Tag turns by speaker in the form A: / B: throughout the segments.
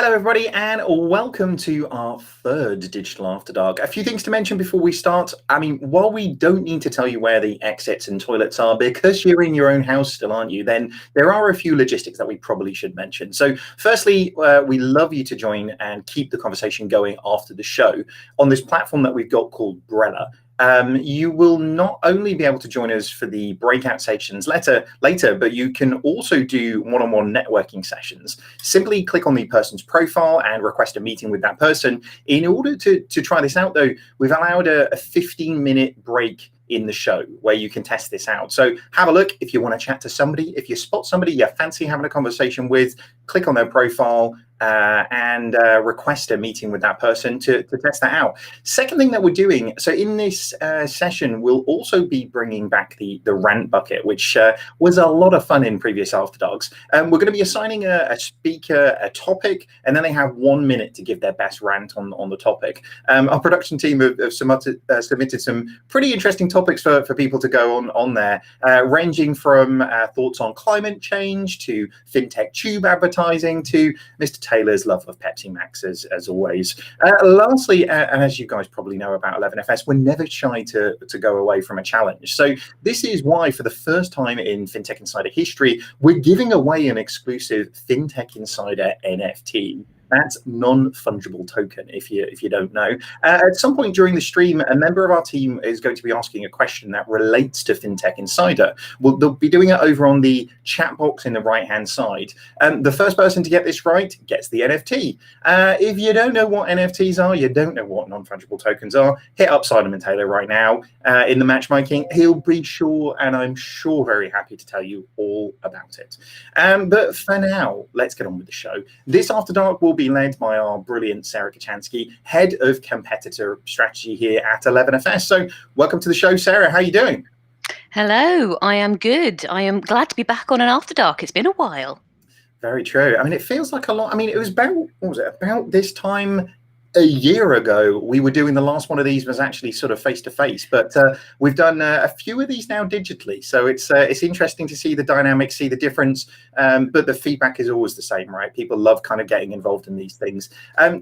A: Hello, everybody, and welcome to our third Digital After Dark. A few things to mention before we start. I mean, while we don't need to tell you where the exits and toilets are, because you're in your own house still, aren't you, then there are a few logistics that we probably should mention. So firstly, we love you to join and keep the conversation going after the show on this platform that we've got called Brella. You will not only be able to join us for the breakout sessions later, but you can also do one-on-one networking sessions. Simply click on the person's profile and request a meeting with that person. In order to try this out, though, we've allowed a 15-minute break in the show where you can test this out. So have a look if you want to chat to somebody. If you spot somebody you fancy having a conversation with, click on their profile and request a meeting with that person to test that out. Second thing that we're doing, so in this session, we'll also be bringing back the rant bucket, which was a lot of fun in previous After Darks. We're going to be assigning a speaker a topic, and then they have 1 minute to give their best rant on the topic. Our production team have submitted some pretty interesting topics for people to go on there, ranging from thoughts on climate change to fintech tube advertising to Mr. Taylor's love of Pepsi Max, as always. Lastly, and as you guys probably know about 11FS, we're never shy to go away from a challenge. So this is why, for the first time in Fintech Insider history, we're giving away an exclusive Fintech Insider NFT. That's non-fungible token, if you don't know. At some point during the stream, a member of our team is going to be asking a question that relates to Fintech Insider. They'll be doing it over on the chat box in the right-hand side. The first person to get this right gets the NFT. If you don't know what NFTs are, you don't know what non-fungible tokens are, hit up Simon Taylor right now in the matchmaking. He'll be sure, and I'm sure very happy to tell you all about it. But for now, let's get on with the show. This After Dark will be led by our brilliant Sarah Kocianski, head of competitor strategy here at 11FS. So welcome to the show, Sarah. How are you doing?
B: Hello, I am good. I am glad to be back on an After Dark. It's been a while.
A: Very true. I mean, it feels like a lot. I mean, it was about, what was it, about this time a year ago we were doing the last one of these was actually sort of face to face, but we've done a few of these now digitally, so it's interesting to see the dynamics, see the difference, but the feedback is always the same, right? People love kind of getting involved in these things.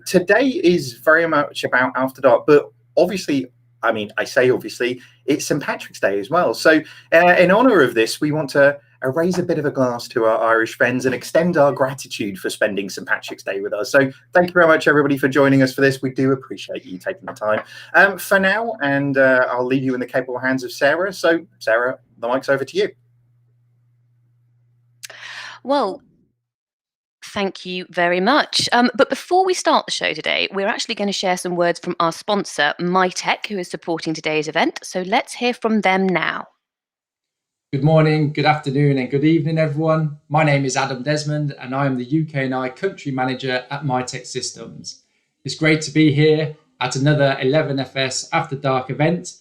A: Today is very much about After Dark, but obviously, I mean, I say obviously, it's St. Patrick's Day as well. So in honor of this, we want to raise a bit of a glass to our Irish friends and extend our gratitude for spending St. Patrick's Day with us. So thank you very much, everybody, for joining us for this. We do appreciate you taking the time for now, and I'll leave you in the capable hands of Sarah. So Sarah, the mic's over to you.
B: Well, thank you very much. But before we start the show today, we're actually going to share some words from our sponsor, MyTech, who is supporting today's event. So let's hear from them now.
C: Good morning, good afternoon, and good evening, everyone. My name is Adam Desmond, and I am the UK&I Country Manager at MyTech Systems. It's great to be here at another 11FS After Dark event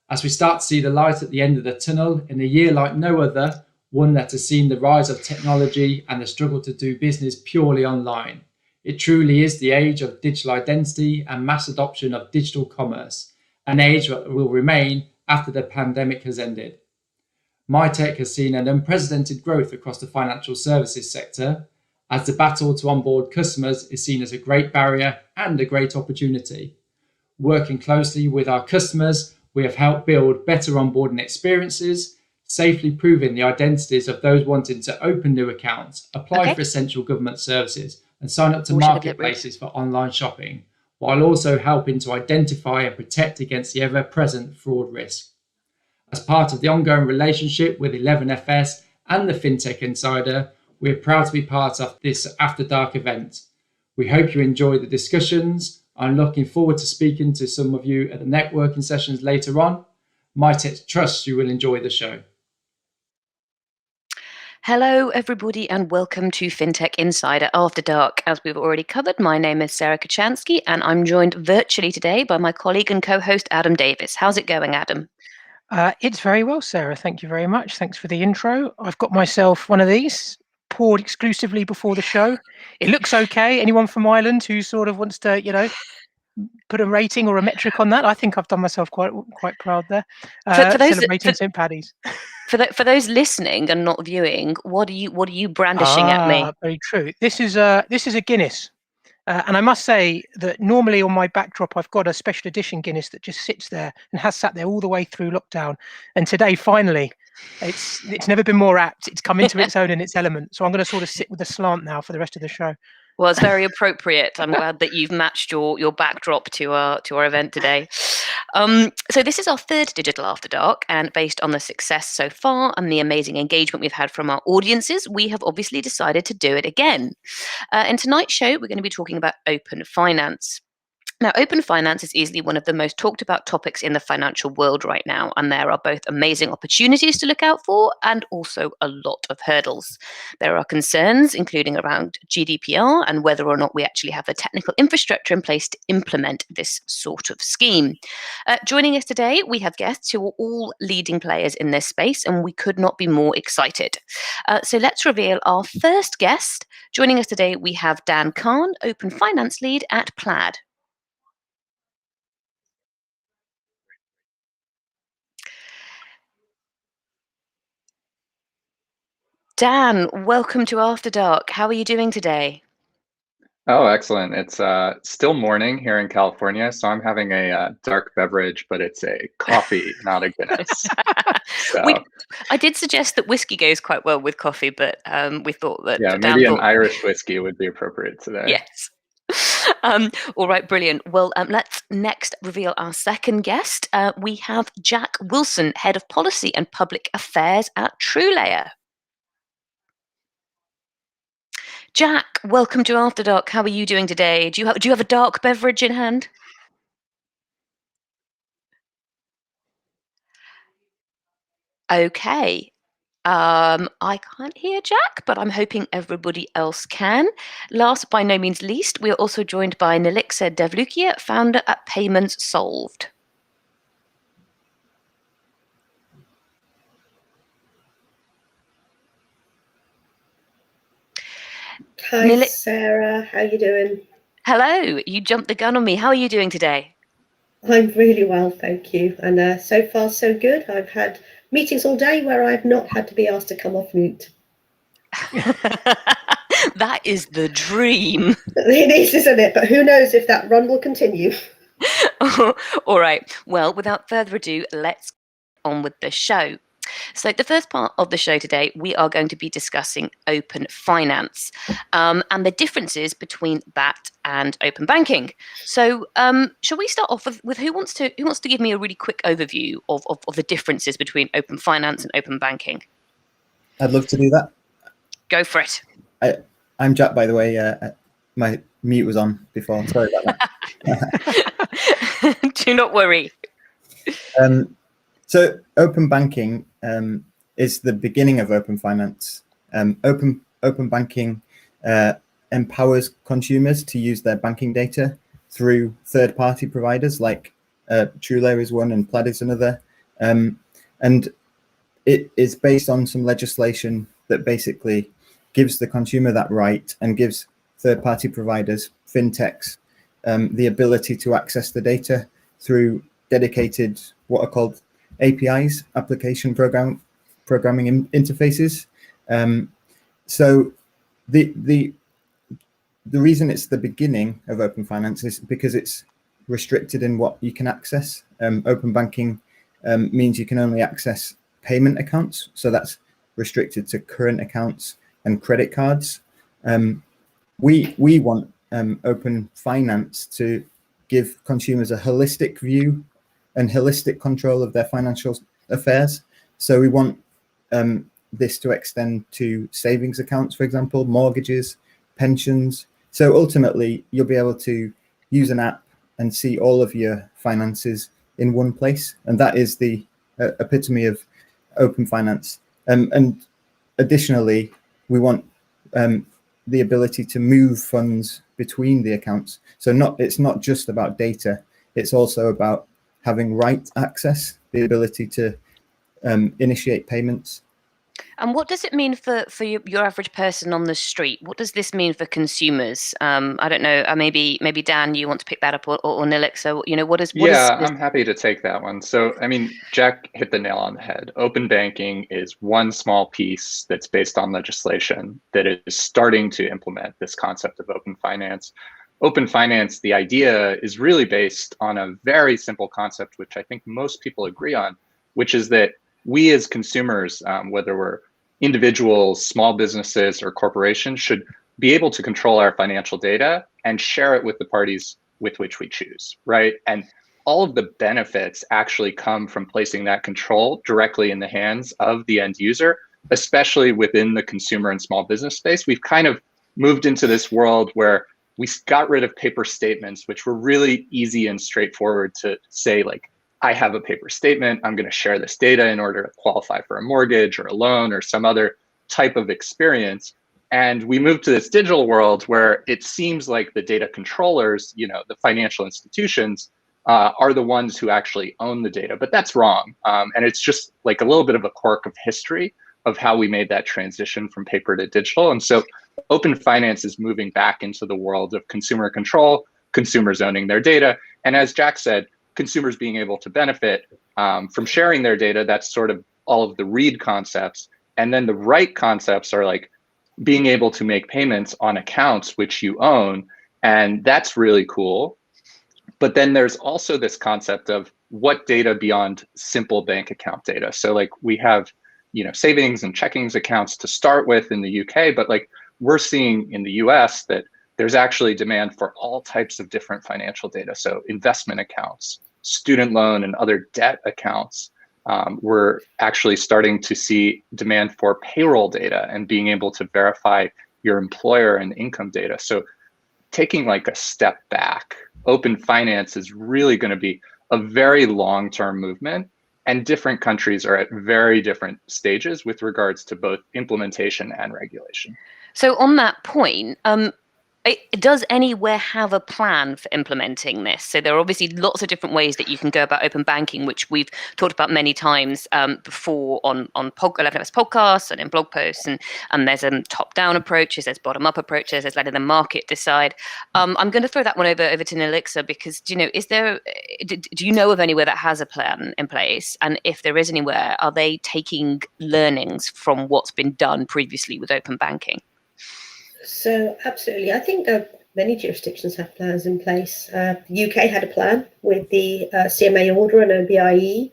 C: as we start to see the light at the end of the tunnel in a year like no other, one that has seen the rise of technology and the struggle to do business purely online. It truly is the age of digital identity and mass adoption of digital commerce, an age that will remain after the pandemic has ended. MyTech has seen an unprecedented growth across the financial services sector, as the battle to onboard customers is seen as a great barrier and a great opportunity. Working closely with our customers, we have helped build better onboarding experiences, safely proving the identities of those wanting to open new accounts, apply for essential government services, and sign up to marketplaces for online shopping, while also helping to identify and protect against the ever-present fraud risk. As part of the ongoing relationship with 11FS and the Fintech Insider, we are proud to be part of this After Dark event. We hope you enjoy the discussions. I'm looking forward to speaking to some of you at the networking sessions later on. MyTech trusts you will enjoy the show.
B: Hello, everybody, and welcome to Fintech Insider After Dark. As we've already covered, my name is Sarah Kocianski, and I'm joined virtually today by my colleague and co-host, Adam Davis. How's it going, Adam?
D: It's very well, Sarah. Thank you very much. Thanks for the intro. I've got myself one of these poured exclusively before the show. It looks okay. Anyone from Ireland who sort of wants to, put a rating or a metric on that? I think I've done myself quite proud there. Celebrating St. Paddy's.
B: For those listening and not viewing, what are you brandishing at me?
D: Very true. This is a Guinness. And I must say that normally on my backdrop, I've got a special edition Guinness that just sits there and has sat there all the way through lockdown. And today, finally, it's never been more apt. It's come into its own in its element. So I'm going to sort of sit with a slant now for the rest of the show.
B: Well, it's very appropriate. I'm glad that you've matched your backdrop to our event today. So this is our third Digital After Dark, and based on the success so far and the amazing engagement we've had from our audiences, we have obviously decided to do it again. In tonight's show, we're going to be talking about open finance. Now, open finance is easily one of the most talked about topics in the financial world right now, and there are both amazing opportunities to look out for and also a lot of hurdles. There are concerns, including around GDPR and whether or not we actually have the technical infrastructure in place to implement this sort of scheme. Joining us today, we have guests who are all leading players in this space, and we could not be more excited. So let's reveal our first guest. Joining us today, we have Dan Kahn, Open Finance Lead at Plaid. Dan, welcome to After Dark. How are you doing today?
E: Oh, excellent. It's still morning here in California, so I'm having a dark beverage, but it's a coffee, not a Guinness.
B: I did suggest that whiskey goes quite well with coffee, but we thought that...
E: Yeah, maybe an Irish whiskey would be appropriate today.
B: Yes. All right, brilliant. Well, let's next reveal our second guest. We have Jack Wilson, Head of Policy and Public Affairs at TrueLayer. Jack, welcome to After Dark. How are you doing today? Do you have a dark beverage in hand? Okay. I can't hear Jack, but I'm hoping everybody else can. Last, by no means least, we are also joined by Nilixa Devlukia, founder at Payments Solved.
F: Hi, Sarah. How you doing?
B: Hello. You jumped the gun on me. How are you doing today?
F: I'm really well, thank you. And so far, so good. I've had meetings all day where I've not had to be asked to come off mute.
B: That is the dream.
F: It is, isn't it? But who knows if that run will continue.
B: All right. Well, without further ado, let's get on with the show. So the first part of the show today, we are going to be discussing open finance and the differences between that and open banking. So shall we start off with who wants to give me a really quick overview of the differences between open finance and open banking?
G: I'd love to do that.
B: Go for it.
G: I'm Jack, by the way. My mute was on before. Sorry about
B: that. Do not worry.
G: So open banking is the beginning of open finance. Open banking empowers consumers to use their banking data through third-party providers like TrueLayer is one and Plaid is another. And it is based on some legislation that basically gives the consumer that right and gives third-party providers, fintechs, the ability to access the data through dedicated, what are called APIs, application programming interfaces. So the reason it's the beginning of open finance is because it's restricted in what you can access. Open banking means you can only access payment accounts, so that's restricted to current accounts and credit cards. We want open finance to give consumers a holistic view and holistic control of their financial affairs. So we want this to extend to savings accounts, for example, mortgages, pensions. So ultimately, you'll be able to use an app and see all of your finances in one place. And that is the epitome of open finance. And additionally, we want the ability to move funds between the accounts. So it's not just about data, it's also about having right access, the ability to initiate payments.
B: And what does it mean for your average person on the street? What does this mean for consumers? I don't know. Maybe Dan, you want to pick that up, or Nilixa.
E: I'm happy to take that one. So, I mean, Jack hit the nail on the head. Open banking is one small piece that's based on legislation that is starting to implement this concept of open finance. open finance, the idea is really based on a very simple concept, which I think most people agree on, which is that we as consumers, whether we're individuals, small businesses, or corporations, should be able to control our financial data and share it with the parties with which we choose, right? And all of the benefits actually come from placing that control directly in the hands of the end user, especially within the consumer and small business space. We've kind of moved into this world where we got rid of paper statements, which were really easy and straightforward to say, like, I have a paper statement, I'm going to share this data in order to qualify for a mortgage or a loan or some other type of experience. And we moved to this digital world where it seems like the data controllers, the financial institutions, are the ones who actually own the data, but that's wrong. And it's just like a little bit of a quirk of history of how we made that transition from paper to digital. And so open finance is moving back into the world of consumer control, consumers owning their data. And as Jack said, consumers being able to benefit from sharing their data. That's sort of all of the read concepts. And then the write concepts are like being able to make payments on accounts which you own. And that's really cool. But then there's also this concept of what data beyond simple bank account data. So like we have, savings and checkings accounts to start with in the UK, but like we're seeing in the US that there's actually demand for all types of different financial data. So investment accounts, student loan and other debt accounts. We're actually starting to see demand for payroll data and being able to verify your employer and income data. So taking like a step back, open finance is really going to be a very long-term movement, and different countries are at very different stages with regards to both implementation and regulation.
B: So on that point, does anywhere have a plan for implementing this? So there are obviously lots of different ways that you can go about open banking, which we've talked about many times before on 11FS podcasts and in blog posts. And there's a top-down approaches, there's bottom-up approaches, there's letting the market decide. I'm going to throw that one over to Nilixa because, do you know of anywhere that has a plan in place? And if there is anywhere, are they taking learnings from what's been done previously with open banking?
F: So absolutely, I think many jurisdictions have plans in place. The UK had a plan with the CMA order and OBIE,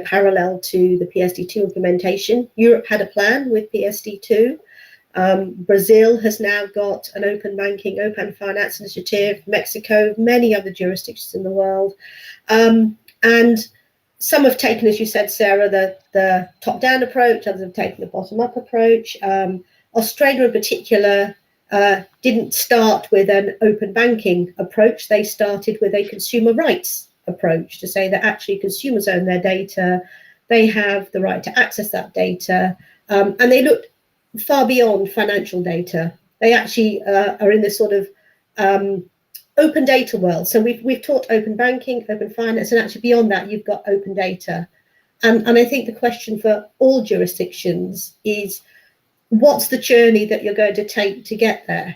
F: parallel to the PSD2 implementation. Europe had a plan with PSD2. Brazil has now got an open banking, open finance initiative. Mexico, many other jurisdictions in the world, and some have taken, as you said, Sarah, the top-down approach. Others have taken the bottom-up approach. Australia in particular didn't start with an open banking approach. They started with a consumer rights approach to say that actually consumers own their data. They have the right to access that data. And they looked far beyond financial data. They actually are in this sort of open data world. So we've taught open banking, open finance, and actually beyond that, you've got open data. And I think the question for all jurisdictions is, what's the journey that you're going to take to get there?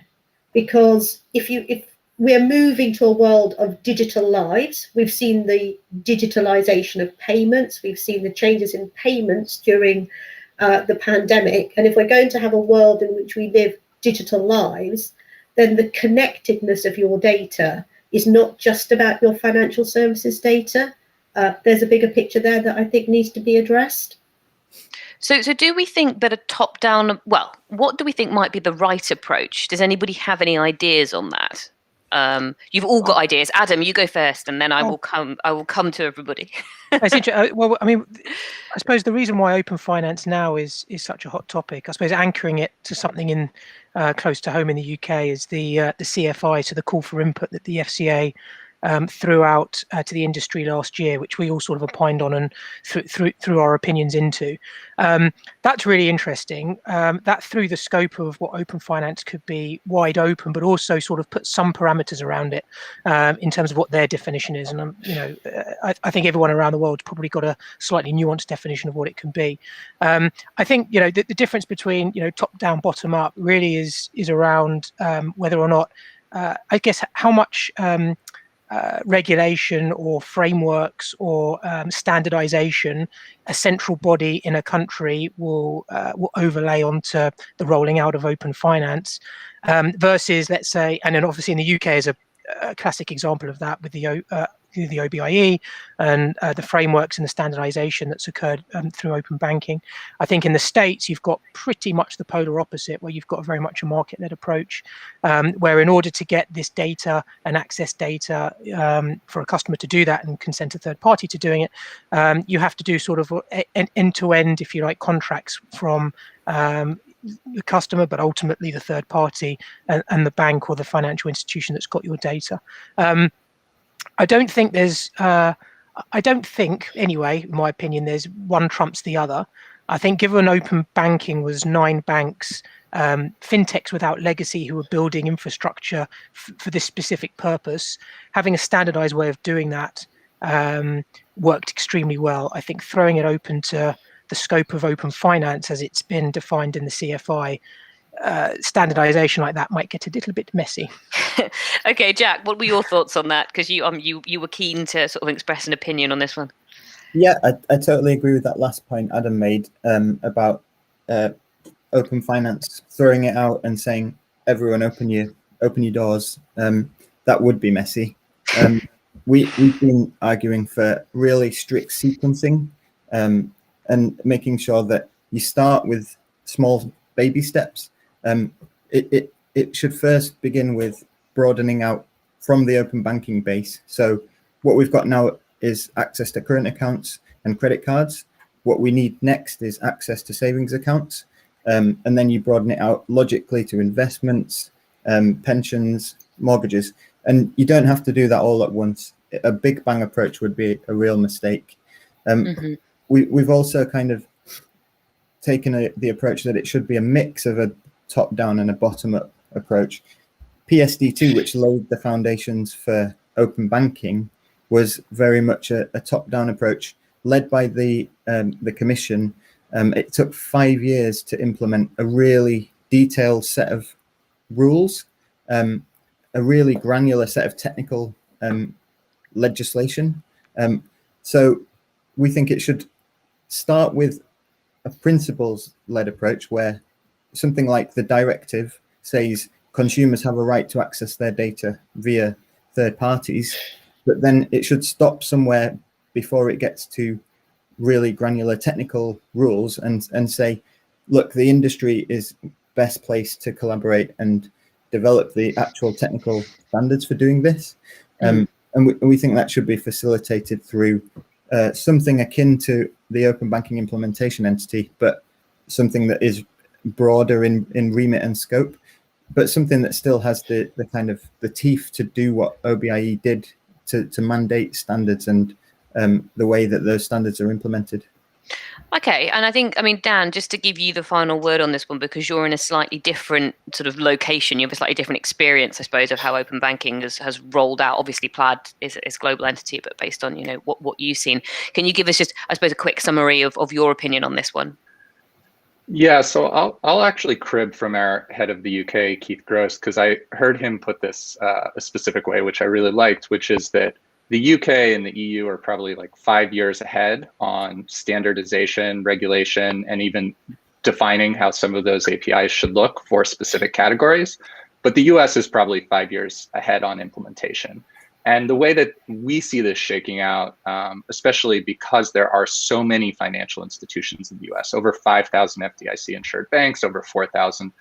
F: Because if we're moving to a world of digital lives, we've seen the digitalization of payments, we've seen the changes in payments during the pandemic. And if we're going to have a world in which we live digital lives, then the connectedness of your data is not just about your financial services data. There's a bigger picture there that I think needs to be addressed.
B: So do we think that a top-down, what do we think might be the right approach? Does anybody have any ideas on that? You've all got ideas. Adam, you go first, and then I will come to everybody.
D: Well, I mean, I suppose the reason why open finance now is such a hot topic, I suppose anchoring it to something in close to home in the UK is the CFI, so the call for input that the FCA threw out to the industry last year, which we all sort of opined on and threw our opinions into. That's really interesting. That threw the scope of what open finance could be wide open, but also sort of put some parameters around it in terms of what their definition is. And I think everyone around the world's probably got a slightly nuanced definition of what it can be. I think the difference between top down, bottom up really is around whether or not I guess how much regulation or frameworks or standardization, a central body in a country will overlay onto the rolling out of open finance, versus, let's say, and then obviously in the UK is a classic example of that with the OBIE and the frameworks and the standardization that's occurred through open banking. I think in the States, you've got pretty much the polar opposite, where you've got very much a market-led approach, where in order to get this data and access data for a customer to do that and consent a third party to doing it, you have to do sort of an end-to-end, if you like, contracts from the customer, but ultimately the third party and the bank or the financial institution that's got your data. I don't think anyway, in my opinion, there's one trumps the other. I think given open banking was 9 banks, fintechs without legacy who were building infrastructure for this specific purpose, having a standardized way of doing that worked extremely well. I think throwing it open to the scope of open finance as it's been defined in the CFI, standardization like that might get a little bit messy.
B: Okay, Jack, what were your thoughts on that? Because you were keen to sort of express an opinion on this one.
G: Yeah, I totally agree with that last point Adam made about open finance, throwing it out and saying, everyone open your doors. That would be messy. We've been arguing for really strict sequencing and making sure that you start with small baby steps. It should first begin with broadening out from the open banking base. So what we've got now is access to current accounts and credit cards. What we need next is access to savings accounts. And then you broaden it out logically to investments, pensions, mortgages. And you don't have to do that all at once. A big bang approach would be a real mistake. We've also kind of taken the approach that it should be a mix of a top-down and a bottom-up approach. PSD2, which laid the foundations for open banking, was very much a top-down approach led by the Commission. It took 5 years to implement a really detailed set of rules, a really granular set of technical legislation. So we think it should start with a principles-led approach where something like the directive says consumers have a right to access their data via third parties, but then it should stop somewhere before it gets to really granular technical rules and say, look, the industry is best placed to collaborate and develop the actual technical standards for doing this. And we think that should be facilitated through something akin to the open banking implementation entity, but something that is broader in remit and scope, but something that still has the kind of the teeth to do what OBIE did to mandate standards and the way that those standards are implemented.
B: Okay, and I think, Dan, just to give you the final word on this one, because you're in a slightly different sort of location, you have a slightly different experience, I suppose, of how open banking has rolled out. Obviously, Plaid is a global entity, but based on, what you've seen. Can you give us just, I suppose, a quick summary of your opinion on this one?
E: Yeah, so I'll actually crib from our head of the UK, Keith Gross, because I heard him put this a specific way, which I really liked, which is that the UK and the EU are probably like 5 years ahead on standardization, regulation, and even defining how some of those APIs should look for specific categories. But the US is probably 5 years ahead on implementation. And the way that we see this shaking out, especially because there are so many financial institutions in the US, over 5,000 FDIC insured banks, over 4,000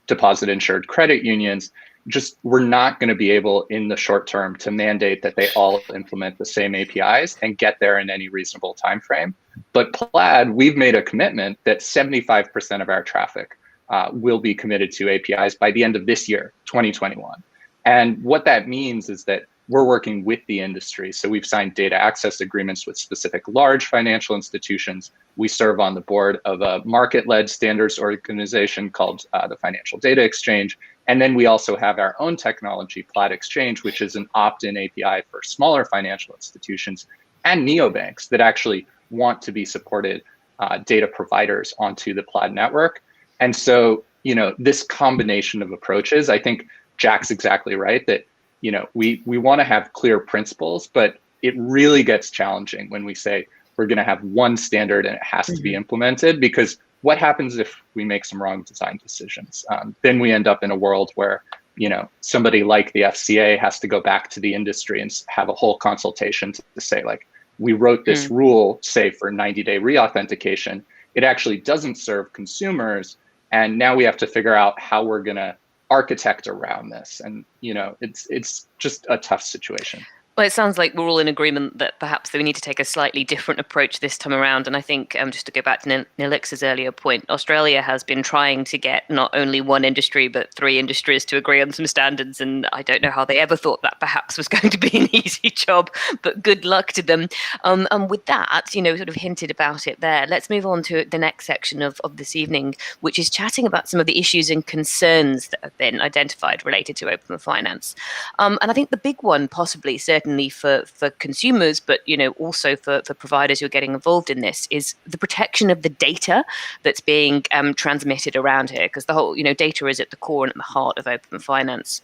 E: deposit insured credit unions, just we're not going to be able in the short term to mandate that they all implement the same APIs and get there in any reasonable time frame. But Plaid, we've made a commitment that 75% of our traffic will be committed to APIs by the end of this year, 2021. And what that means is that we're working with the industry. So we've signed data access agreements with specific large financial institutions. We serve on the board of a market-led standards organization called the Financial Data Exchange. And then we also have our own technology, Plaid Exchange, which is an opt-in API for smaller financial institutions and neobanks that actually want to be supported data providers onto the Plaid network. And so, this combination of approaches, I think Jack's exactly right, that we want to have clear principles, but it really gets challenging when we say we're going to have one standard and it has to be implemented, because what happens if we make some wrong design decisions? Then we end up in a world where, somebody like the FCA has to go back to the industry and have a whole consultation to say, like, we wrote this rule, say, for 90-day reauthentication. It actually doesn't serve consumers. And now we have to figure out how we're going to architect around this. And, it's just a tough situation.
B: Well, it sounds like we're all in agreement that perhaps we need to take a slightly different approach this time around. And I think, just to go back to Nilixa's earlier point, Australia has been trying to get not only one industry, but 3 industries to agree on some standards. And I don't know how they ever thought that perhaps was going to be an easy job, but good luck to them. And with that, sort of hinted about it there. Let's move on to the next section of this evening, which is chatting about some of the issues and concerns that have been identified related to open finance. And I think the big one, possibly, certainly for consumers, but also for providers who are getting involved in this, is the protection of the data that's being transmitted around here, because the whole data is at the core and at the heart of open finance.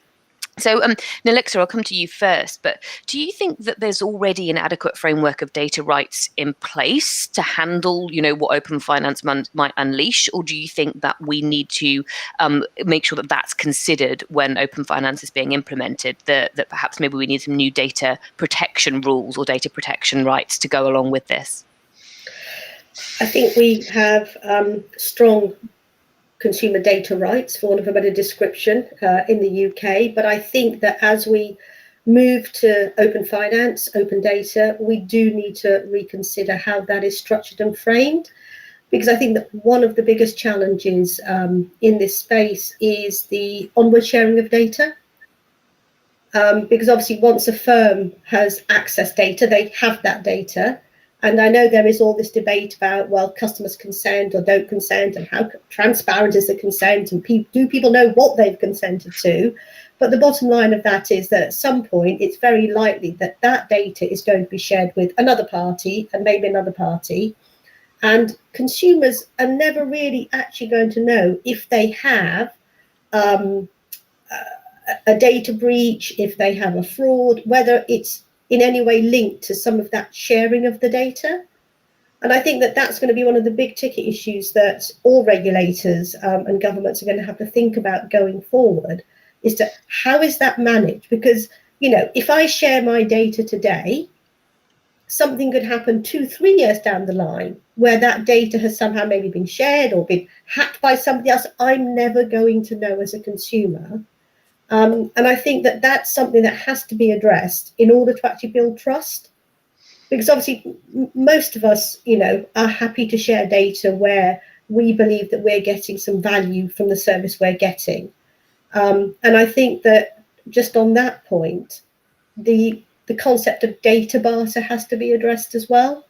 B: So, Nilixa, I'll come to you first, but do you think that there's already an adequate framework of data rights in place to handle, what open finance might unleash, or do you think that we need to make sure that that's considered when open finance is being implemented, that perhaps maybe we need some new data protection rules or data protection rights to go along with this?
F: I think we have strong consumer data rights, for want of a better description, in the UK. But I think that as we move to open finance, open data, we do need to reconsider how that is structured and framed. Because I think that one of the biggest challenges in this space is the onward sharing of data. Because obviously once a firm has access data, they have that data. And I know there is all this debate about, well, customers consent or don't consent, and how transparent is the consent, and do people know what they've consented to? But the bottom line of that is that at some point, it's very likely that that data is going to be shared with another party and maybe another party. And consumers are never really actually going to know if they have a data breach, if they have a fraud, whether it's in any way linked to some of that sharing of the data. And I think that that's going to be one of the big ticket issues that all regulators and governments are going to have to think about going forward, is to how is that managed? Because, if I share my data today, something could happen 2-3 years down the line where that data has somehow maybe been shared or been hacked by somebody else. I'm never going to know as a consumer. And I think that that's something that has to be addressed in order to actually build trust. Because obviously, most of us, are happy to share data where we believe that we're getting some value from the service we're getting. And I think that just on that point, the concept of data barter has to be addressed as well.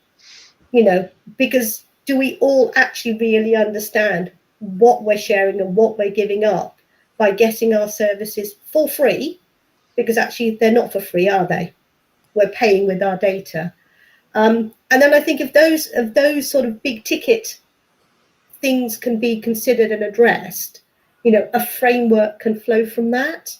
F: Because do we all actually really understand what we're sharing and what we're giving up by getting our services for free? Because actually they're not for free, are they? We're paying with our data. And then I think if those sort of big ticket things can be considered and addressed, a framework can flow from that.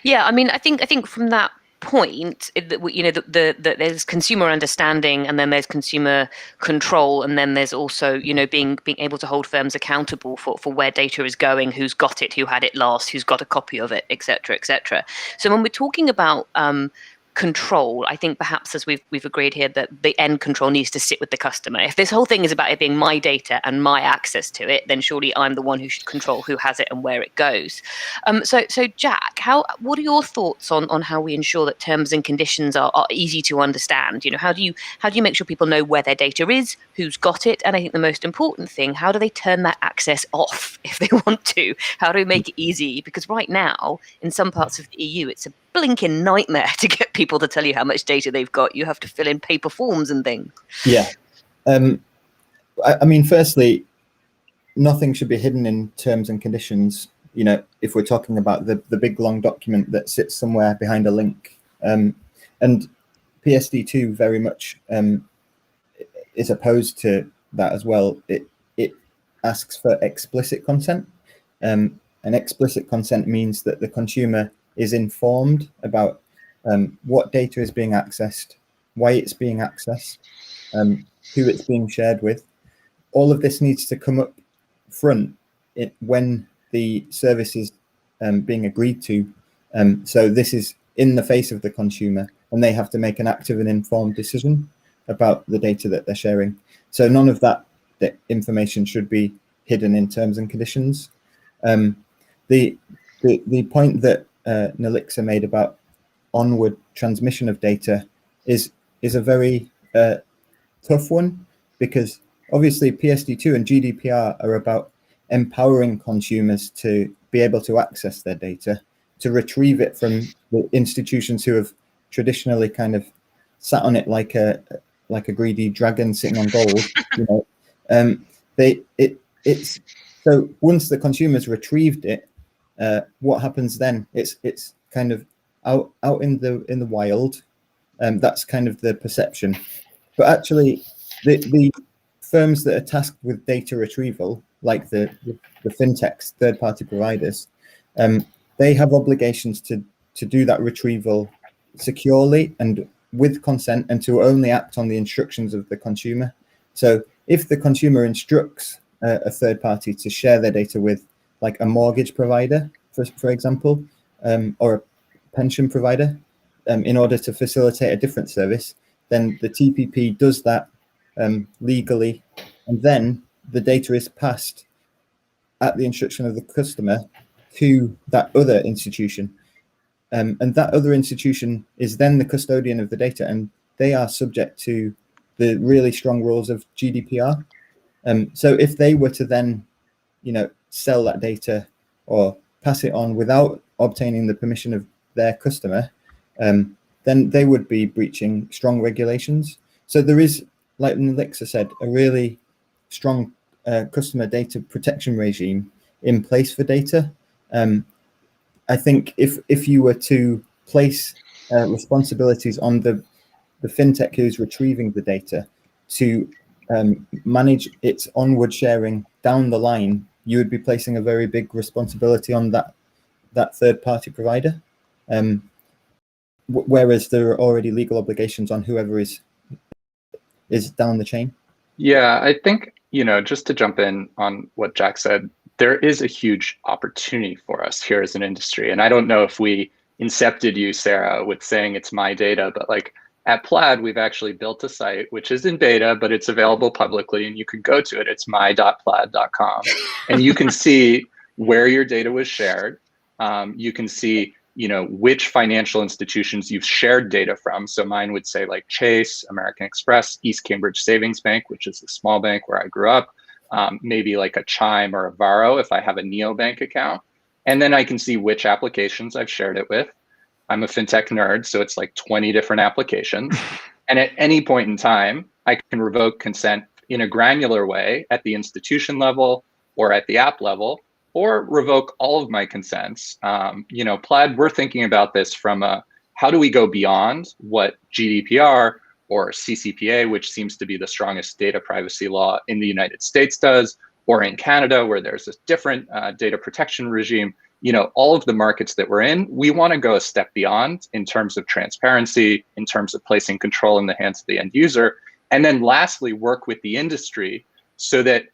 B: Yeah, I mean, I think from that point, that there's consumer understanding, and then there's consumer control, and then there's also being able to hold firms accountable for where data is going, who's got it, who had it last, who's got a copy of it, etc., etc. So when we're talking about control, I think perhaps, as we've agreed here, that the end control needs to sit with the customer. If this whole thing is about it being my data and my access to it, then surely I'm the one who should control who has it and where it goes. So Jack, what are your thoughts on how we ensure that terms and conditions are easy to understand? How do you make sure people know where their data is, who's got it, and I think the most important thing, how do they turn that access off if they want to? How do we make it easy? Because right now, in some parts of the EU, it's a blinking nightmare to get people to tell you how much data they've got. You have to fill in paper forms and things.
G: Yeah. I mean, firstly, nothing should be hidden in terms and conditions. If we're talking about the big long document that sits somewhere behind a link, and PSD2 very much is opposed to that as well. It asks for explicit consent, and explicit consent means that the consumer is informed about what data is being accessed, why it's being accessed, who it's being shared with. All of this needs to come up front when the service is being agreed to. So this is in the face of the consumer, and they have to make an active and informed decision about the data that they're sharing. So none of that information should be hidden in terms and conditions. The point that Nilixa made about onward transmission of data is a very tough one, because obviously PSD2 and GDPR are about empowering consumers to be able to access their data, to retrieve it from the institutions who have traditionally kind of sat on it like a greedy dragon sitting on gold. It's so once the consumer's retrieved it, what happens then? It's kind of out in the wild. That's kind of the perception. But actually, the firms that are tasked with data retrieval, like the fintechs, third-party providers, they have obligations to do that retrieval securely and with consent, and to only act on the instructions of the consumer. So if the consumer instructs a third party to share their data with, like a mortgage provider, for example, or a pension provider, in order to facilitate a different service, then the TPP does that legally, and then the data is passed at the instruction of the customer to that other institution. And that other institution is then the custodian of the data, and they are subject to the really strong rules of GDPR. So if they were to then, sell that data or pass it on without obtaining the permission of their customer, then they would be breaching strong regulations. So there is, like Nilixa said, a really strong customer data protection regime in place for data. I think if you were to place responsibilities on the fintech who's retrieving the data to manage its onward sharing down the line, you would be placing a very big responsibility on that third-party provider. Whereas there are already legal obligations on whoever is down the chain.
E: Yeah, I think, just to jump in on what Jack said, there is a huge opportunity for us here as an industry. And I don't know if we incepted you, Sarah, with saying it's my data, but like at Plaid, we've actually built a site which is in beta, but it's available publicly, and you can go to it. It's my.plaid.com, and you can see where your data was shared. You can see, which financial institutions you've shared data from. So mine would say like Chase, American Express, East Cambridge Savings Bank, which is a small bank where I grew up. Maybe like a Chime or a Varo if I have a neobank account. And then I can see which applications I've shared it with. I'm a fintech nerd, so it's like 20 different applications. And at any point in time, I can revoke consent in a granular way at the institution level or at the app level, or revoke all of my consents. Plaid, we're thinking about this from how do we go beyond what GDPR or CCPA, which seems to be the strongest data privacy law in the United States does, or in Canada, where there's a different data protection regime. All of the markets that we're in, we want to go a step beyond in terms of transparency, in terms of placing control in the hands of the end user. And then lastly, work with the industry so that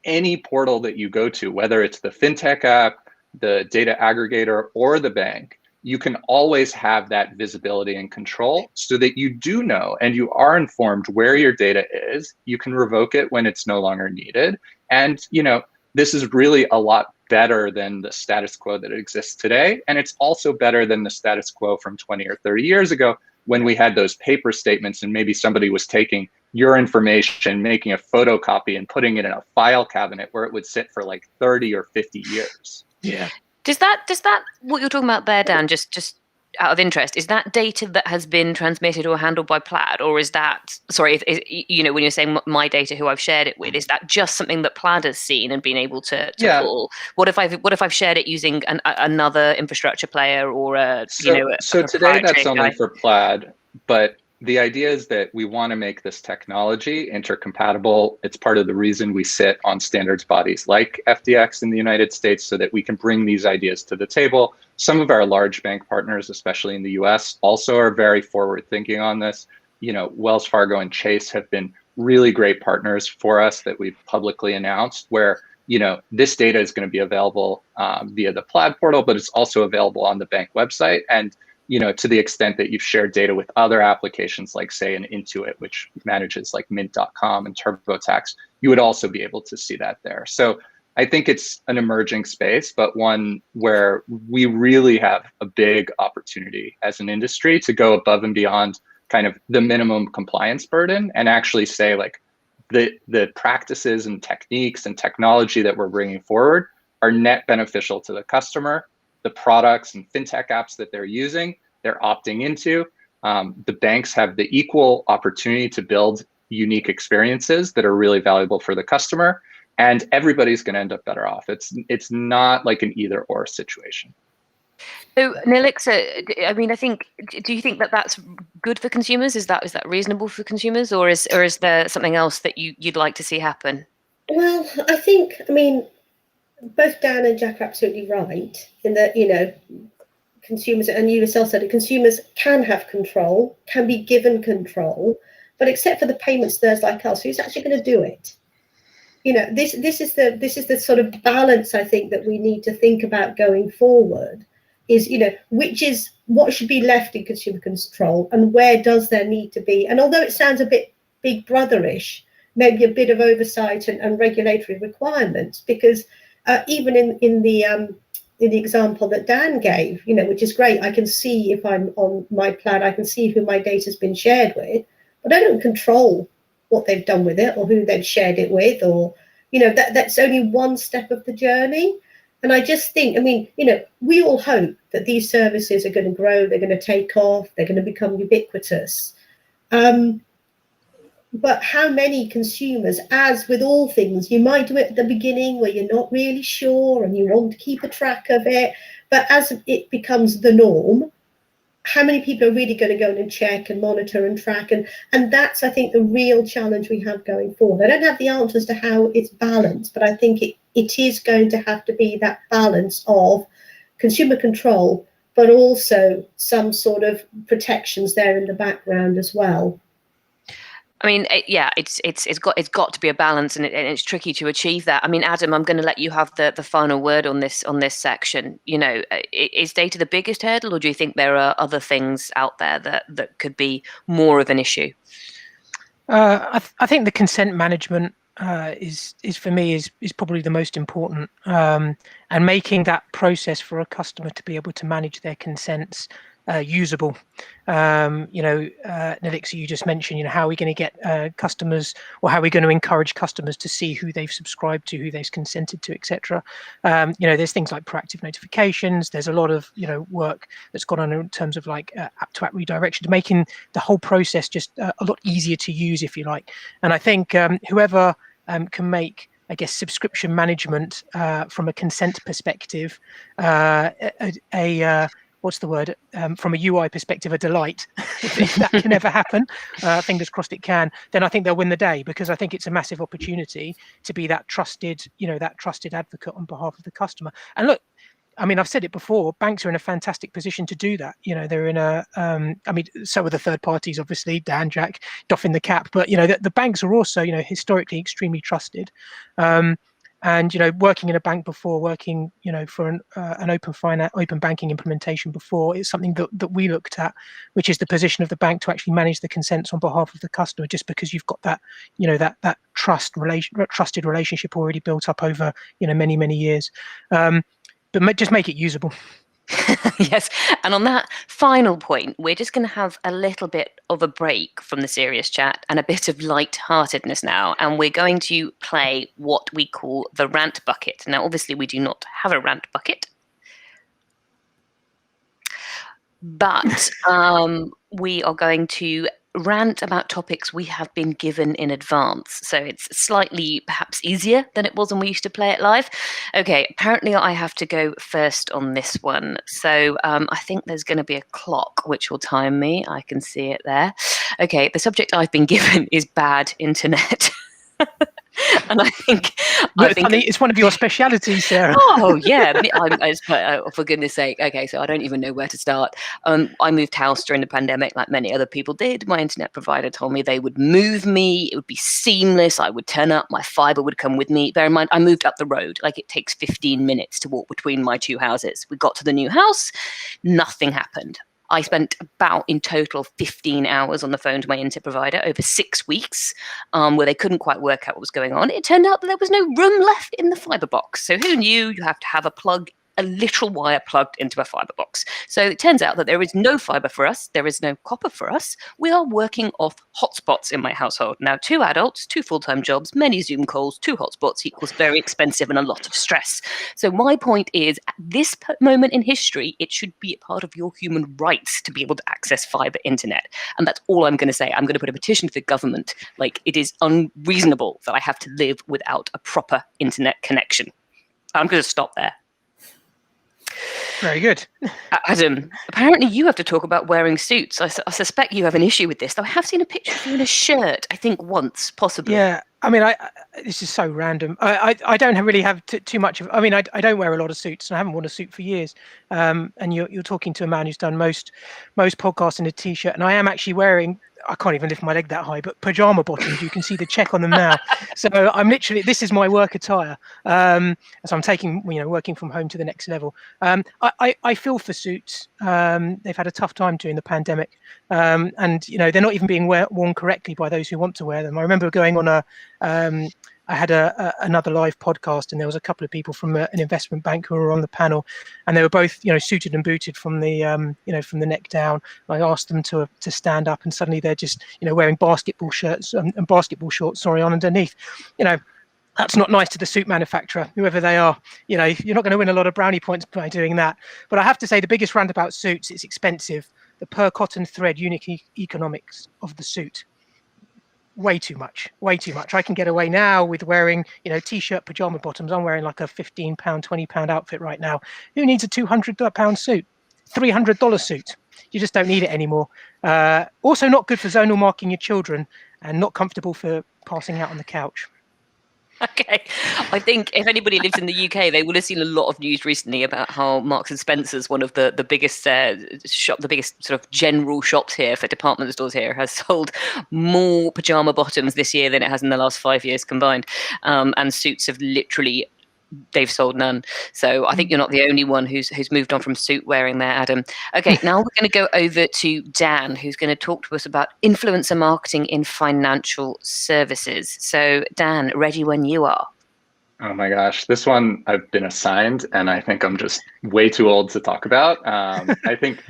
E: any portal that you go to, whether it's the fintech app, the data aggregator, or the bank, you can always have that visibility and control so that you do know and you are informed where your data is. You can revoke it when it's no longer needed. And, this is really a lot better than the status quo that exists today. And it's also better than the status quo from 20 or 30 years ago when we had those paper statements and maybe somebody was taking your information, making a photocopy and putting it in a file cabinet where it would sit for like 30 or 50 years.
D: Yeah.
B: Does that what you're talking about there, Dan, just out of interest, is that data that has been transmitted or handled by Plaid, or is that, sorry, when you're saying my data, who I've shared it with, is that just something that Plaid has seen and been able to pull? What if I've shared it using another infrastructure player or
E: So today that's only for Plaid, but the idea is that we want to make this technology intercompatible. It's part of the reason we sit on standards bodies like FDX in the United States, so that we can bring these ideas to the table. Some of our large bank partners, especially in the US, also are very forward thinking on this. Wells Fargo and Chase have been really great partners for us that we've publicly announced, where this data is going to be available via the Plaid portal, but it's also available on the bank website. And to the extent that you've shared data with other applications, like say an Intuit, which manages like Mint.com and TurboTax, you would also be able to see that there. So I think it's an emerging space, but one where we really have a big opportunity as an industry to go above and beyond kind of the minimum compliance burden, and actually say like the practices and techniques and technology that we're bringing forward are net beneficial to the customer. The products and fintech apps that they're using, they're opting into. The banks have the equal opportunity to build unique experiences that are really valuable for the customer, and everybody's going to end up better off. It's not like an either or situation.
B: So Nilixa, I mean, do you think that that's good for consumers? Is that reasonable for consumers, or is there something else that you'd like to see happen?
F: Well, I mean, both Dan and Jack are absolutely right in that, consumers, and you yourself said it, consumers can have control, can be given control, but except for the payments nerds like us, who's actually going to do it? This is the sort of balance I think that we need to think about going forward. Is what should be left in consumer control, and where does there need to be? And although it sounds a bit big brotherish, maybe a bit of oversight and regulatory requirements, because even in the example that Dan gave, which is great, I can see if I'm on my Plaid, I can see who my data's been shared with, but I don't control what they've done with it or who they've shared it with, or that's only one step of the journey. And I just think, I mean, we all hope that these services are going to grow, they're going to take off, they're going to become ubiquitous. But how many consumers, as with all things, you might do it at the beginning where you're not really sure and you want to keep a track of it, but as it becomes the norm, how many people are really going to go in and check and monitor and track? And that's, I think, the real challenge we have going forward. I don't have the answers to how it's balanced, but I think it is going to have to be that balance of consumer control, but also some sort of protections there in the background as well.
B: I mean, it's got to be a balance, and it's tricky to achieve that. I mean, Adam, I'm going to let you have the final word on this section. Is data the biggest hurdle, or do you think there are other things out there that could be more of an issue?
D: I think the consent management is for me is probably the most important, and making that process for a customer to be able to manage their consents usable. Nilixa, you just mentioned, how are we going to get customers, or how are we going to encourage customers to see who they've subscribed to, who they've consented to, etc. There's things like proactive notifications. There's a lot of work that's gone on in terms of like app-to-app redirection, making the whole process just a lot easier to use, if you like. And I think whoever can make, I guess, subscription management from a consent perspective what's the word, from a UI perspective, a delight, if that can ever happen, fingers crossed it can, then I think they'll win the day, because I think it's a massive opportunity to be that trusted advocate on behalf of the customer. And look, I mean, I've said it before, banks are in a fantastic position to do that. They're in a, so are the third parties, obviously, Dan, Jack, doffing the cap, but, the banks are also, historically extremely trusted. And working in a bank before, working for an open banking implementation before, is something that we looked at, which is the position of the bank to actually manage the consents on behalf of the customer, just because you've got that that trusted relationship already built up over many years. But just make it usable.
B: Yes, and on that final point, we're just going to have a little bit of a break from the serious chat and a bit of light-heartedness now, and we're going to play what we call the rant bucket. Now, obviously, we do not have a rant bucket, but we are going to rant about topics we have been given in advance. So it's slightly perhaps easier than it was when we used to play it live. Okay, apparently I have to go first on this one. So I think there's going to be a clock which will time me. I can see it there. Okay, the subject I've been given is bad internet. And I think
D: it's one of your specialities, Sarah.
B: Oh yeah, for goodness sake. Okay, so I don't even know where to start. I moved house during the pandemic, like many other people did. My internet provider told me they would move me. It would be seamless. I would turn up. My fiber would come with me. Bear in mind, I moved up the road. Like it takes 15 minutes to walk between my two houses. We got to the new house. Nothing happened. I spent about, in total, 15 hours on the phone to my internet provider over 6 weeks, where they couldn't quite work out what was going on. It turned out that there was no room left in the fiber box. So who knew you have to have a literal wire plugged into a fiber box. So it turns out that there is no fiber for us. There is no copper for us. We are working off hotspots in my household. Now, 2 adults, 2 full-time jobs, many Zoom calls, 2 hotspots equals very expensive and a lot of stress. So my point is, at this moment in history, it should be a part of your human rights to be able to access fiber internet. And that's all I'm going to say. I'm going to put a petition to the government. Like, it is unreasonable that I have to live without a proper internet connection. I'm going to stop there.
D: Very good.
B: Adam, apparently you have to talk about wearing suits. I suspect you have an issue with this, though I have seen a picture of you in a shirt, I think once, possibly.
D: Yeah, I mean, this is so random. I don't really have too much of. I mean, I don't wear a lot of suits, and I haven't worn a suit for years. And you're talking to a man who's done most podcasts in a t-shirt, and I am actually wearing. I can't even lift my leg that high, but pajama bottoms. You can see the check on them now. So I'm literally. This is my work attire. So I'm taking working from home to the next level. I feel for suits. They've had a tough time during the pandemic, and they're not even being worn correctly by those who want to wear them. I remember going on I had another live podcast, and there was a couple of people from an investment bank who were on the panel, and they were both suited and booted from the from the neck down. I asked them to stand up, and suddenly they're just wearing basketball shirts and basketball shorts on underneath. That's not nice to the suit manufacturer, whoever they are. You're not going to win a lot of brownie points by doing that. But I have to say, the biggest rant about suits, it's expensive. The per cotton thread unit economics of the suit. Way too much. I can get away now with wearing, t-shirt, pajama bottoms. I'm wearing like a £15, £20 outfit right now. Who needs a £200 suit? $300 suit? You just don't need it anymore. Also not good for zonal marking your children, and not comfortable for passing out on the couch.
B: Okay, I think if anybody lives in the UK, they would have seen a lot of news recently about how Marks and Spencer's, one of the biggest the biggest sort of general shops here for department stores here, has sold more pajama bottoms this year than it has in the last 5 years combined, and suits have literally. They've sold none. So I think you're not the only one who's moved on from suit wearing there, Adam. Okay, now we're going to go over to Dan, who's going to talk to us about influencer marketing in financial services. So Dan, ready when you are.
E: Oh my gosh, this one I've been assigned, and I think I'm just way too old to talk about. I think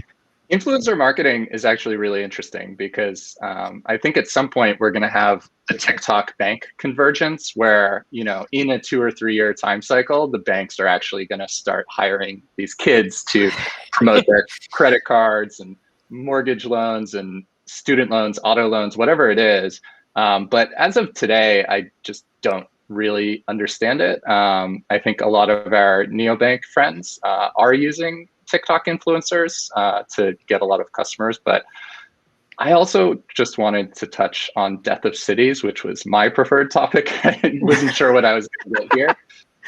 E: influencer marketing is actually really interesting because I think at some point we're going to have a TikTok bank convergence where, in a 2 or 3 year time cycle, the banks are actually going to start hiring these kids to promote their credit cards and mortgage loans and student loans, auto loans, whatever it is. But as of today, I just don't really understand it. I think a lot of our neobank friends are using TikTok influencers to get a lot of customers, but I also just wanted to touch on death of cities, which was my preferred topic. I wasn't sure what I was going to get here.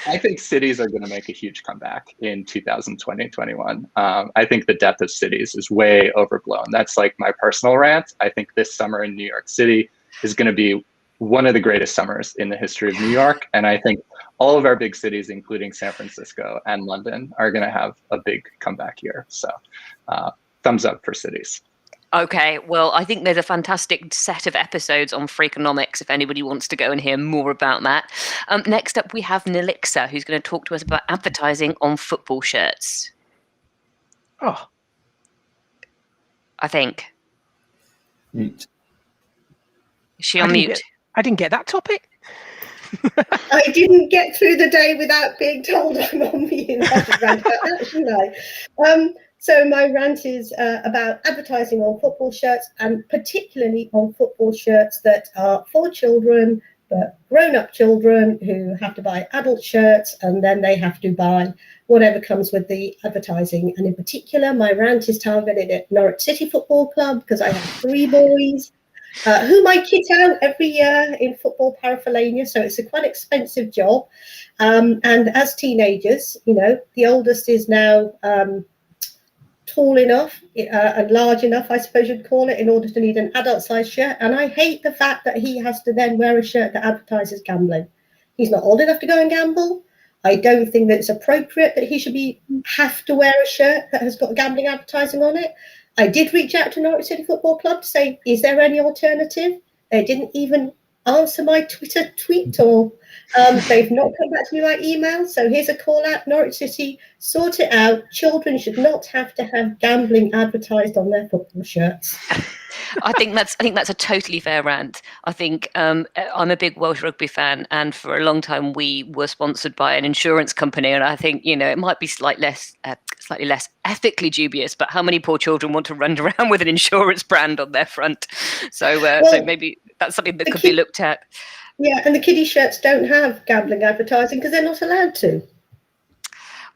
E: I think cities are going to make a huge comeback in 2020-21. I think the death of cities is way overblown. That's like my personal rant. I think this summer in New York City is going to be one of the greatest summers in the history of New York. And I think all of our big cities, including San Francisco and London, are going to have a big comeback year. So thumbs up for cities.
B: Okay, well, I think there's a fantastic set of episodes on Freakonomics if anybody wants to go and hear more about that. Next up, we have Nilixa, who's going to talk to us about advertising on football shirts.
D: Oh.
B: I think.
G: Mute.
B: Is she on mute?
D: I didn't get that topic.
F: I didn't get through the day without being told I'm on mute. I should rant about that, shouldn't I? So my rant is about advertising on football shirts, and particularly on football shirts that are for children, but grown-up children who have to buy adult shirts, and then they have to buy whatever comes with the advertising. And in particular, my rant is targeted at Norwich City Football Club, because I have 3 boys whom I kit out every year in football paraphernalia. So it's a quite expensive job. And as teenagers, you know, the oldest is now tall enough and large enough, I suppose you'd call it, in order to need an adult size shirt. And I hate the fact that he has to then wear a shirt that advertises gambling. He's not old enough to go and gamble. I don't think that it's appropriate that he should have to wear a shirt that has got gambling advertising on it. I did reach out to Norwich City Football Club to say, is there any alternative? They didn't even answer my Twitter tweet, or they've not come back to me by email. So here's a call out: Norwich City, sort it out. Children should not have to have gambling advertised on their football shirts.
B: I think that's a totally fair rant. I think I'm a big Welsh rugby fan, and for a long time we were sponsored by an insurance company, and I think, you know, it might be slightly less ethically dubious, but how many poor children want to run around with an insurance brand on their front? So so maybe that's something that could be looked at.
F: Yeah, and the kiddie shirts don't have gambling advertising because they're not allowed to.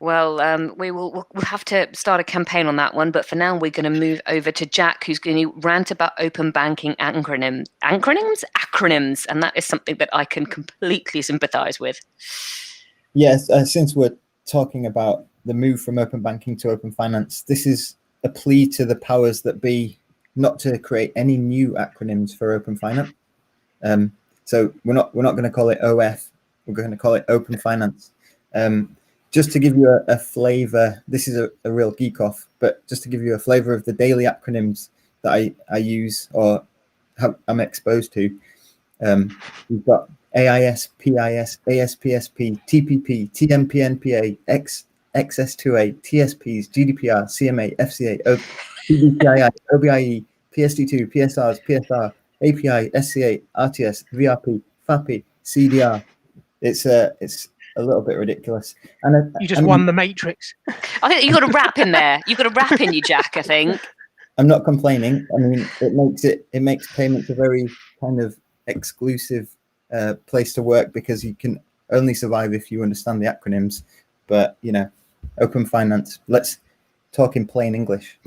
B: Well, we'll have to start a campaign on that one. But for now, we're going to move over to Jack, who's going to rant about open banking acronyms, and that is something that I can completely sympathise with.
G: Yes, since we're talking about the move from open banking to open finance, this is a plea to the powers that be not to create any new acronyms for open finance. So we're not going to call it OF. We're going to call it open finance. Just to give you a flavor, this is a real geek off, but just to give you a flavor of the daily acronyms that I use or I'm exposed to, we've got AIS, PIS, ASPSP, TPP, TMPNPA, XS2A, TSPs, GDPR, CMA, FCA, PBPII, OBIE, PSD2, PSRs, PSR, API, SCA, RTS, VRP, FAPI, CDR. It's a little bit ridiculous. And
D: you just won the Matrix.
B: I think you've got a rap in there. You've got a rap in you, Jack, I think.
G: I'm not complaining. I mean, it makes payments a very kind of exclusive place to work, because you can only survive if you understand the acronyms. But, you know, open finance, let's talk in plain English.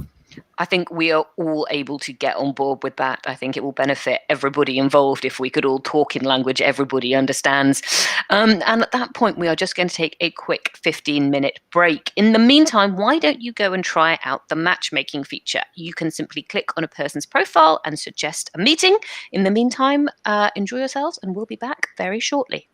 B: I think we are all able to get on board with that. I think it will benefit everybody involved if we could all talk in language everybody understands. And at that point, we are just going to take a quick 15-minute break. In the meantime, why don't you go and try out the matchmaking feature? You can simply click on a person's profile and suggest a meeting. In the meantime, enjoy yourselves, and we'll be back very shortly.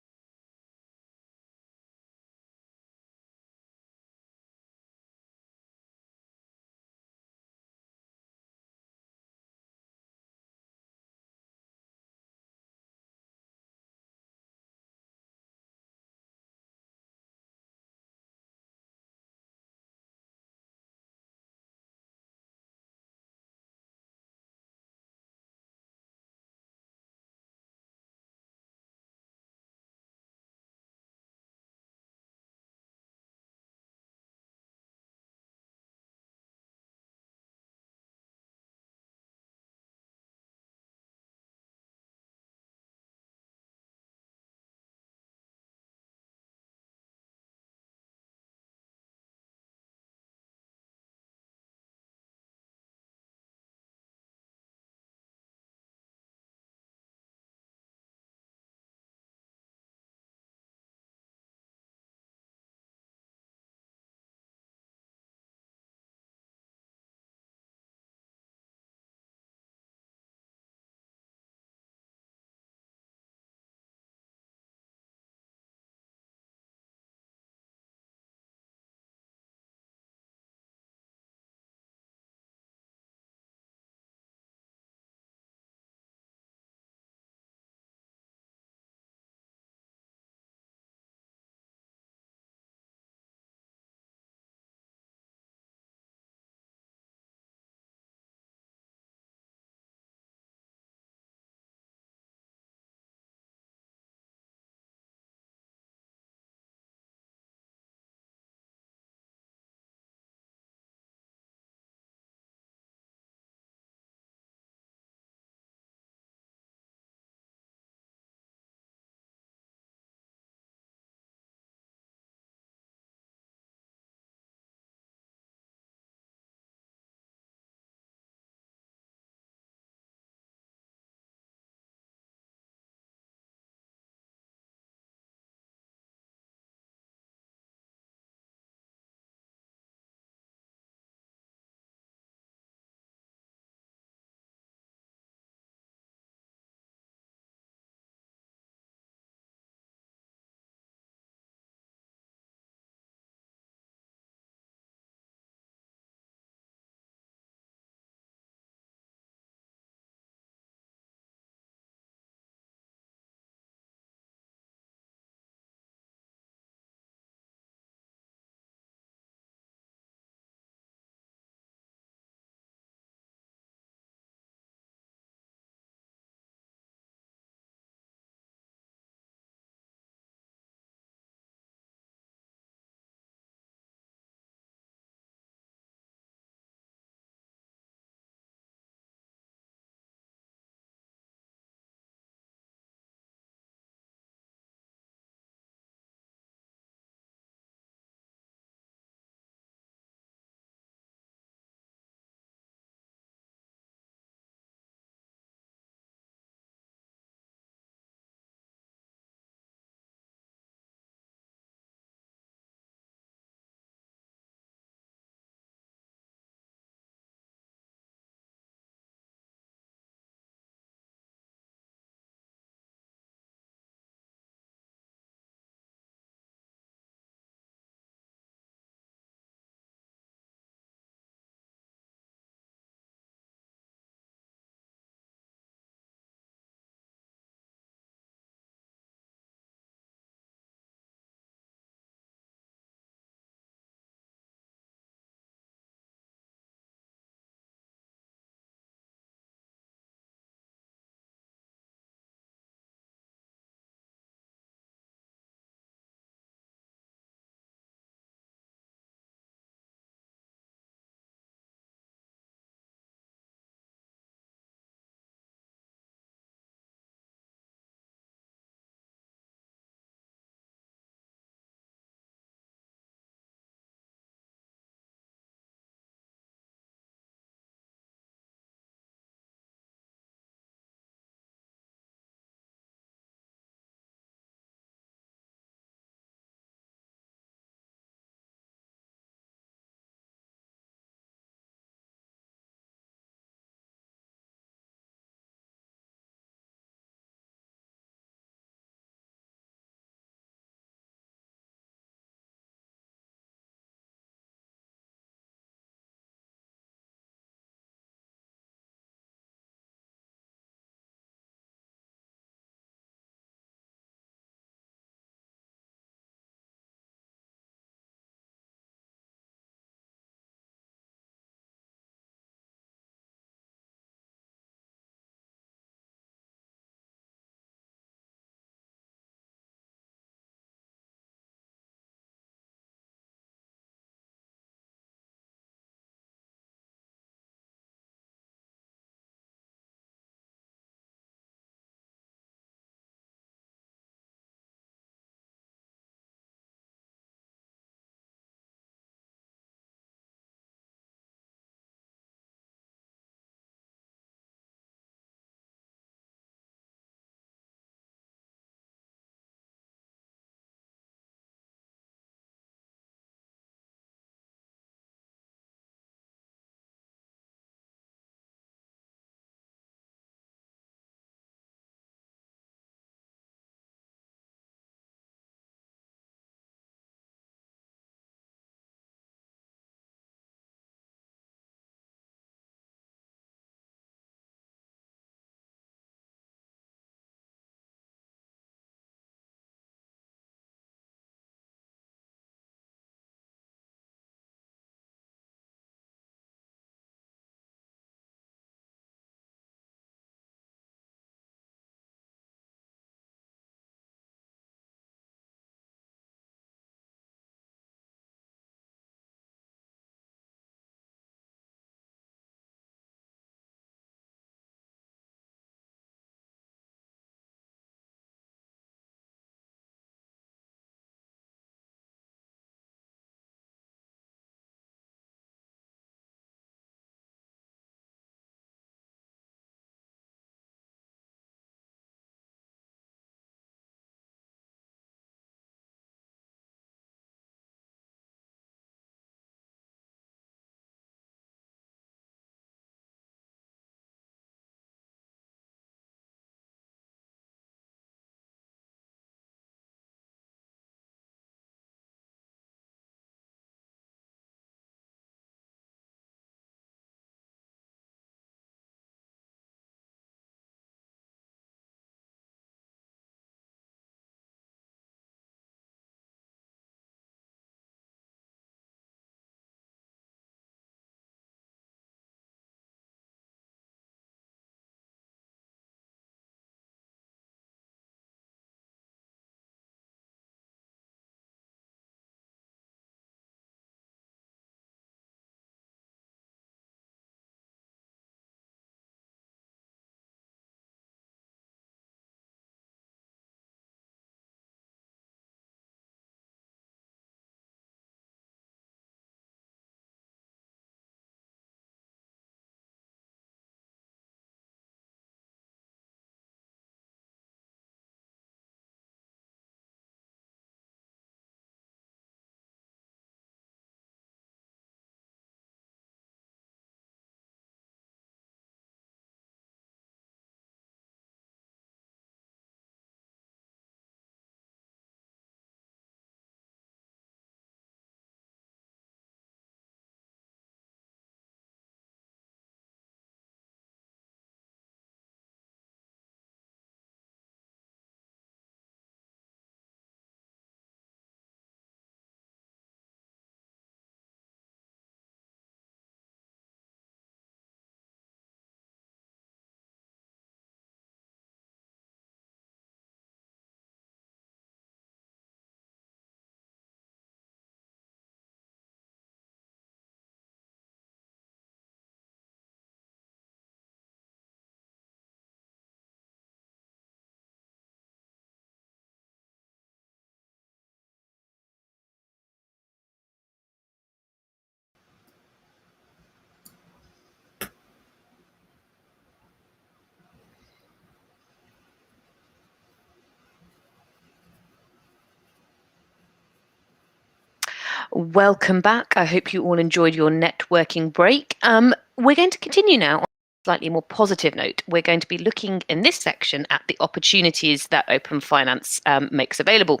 B: Welcome back. I hope you all enjoyed your networking break. We're going to continue now on a slightly more positive note. We're going to be looking in this section at the opportunities that open finance makes available.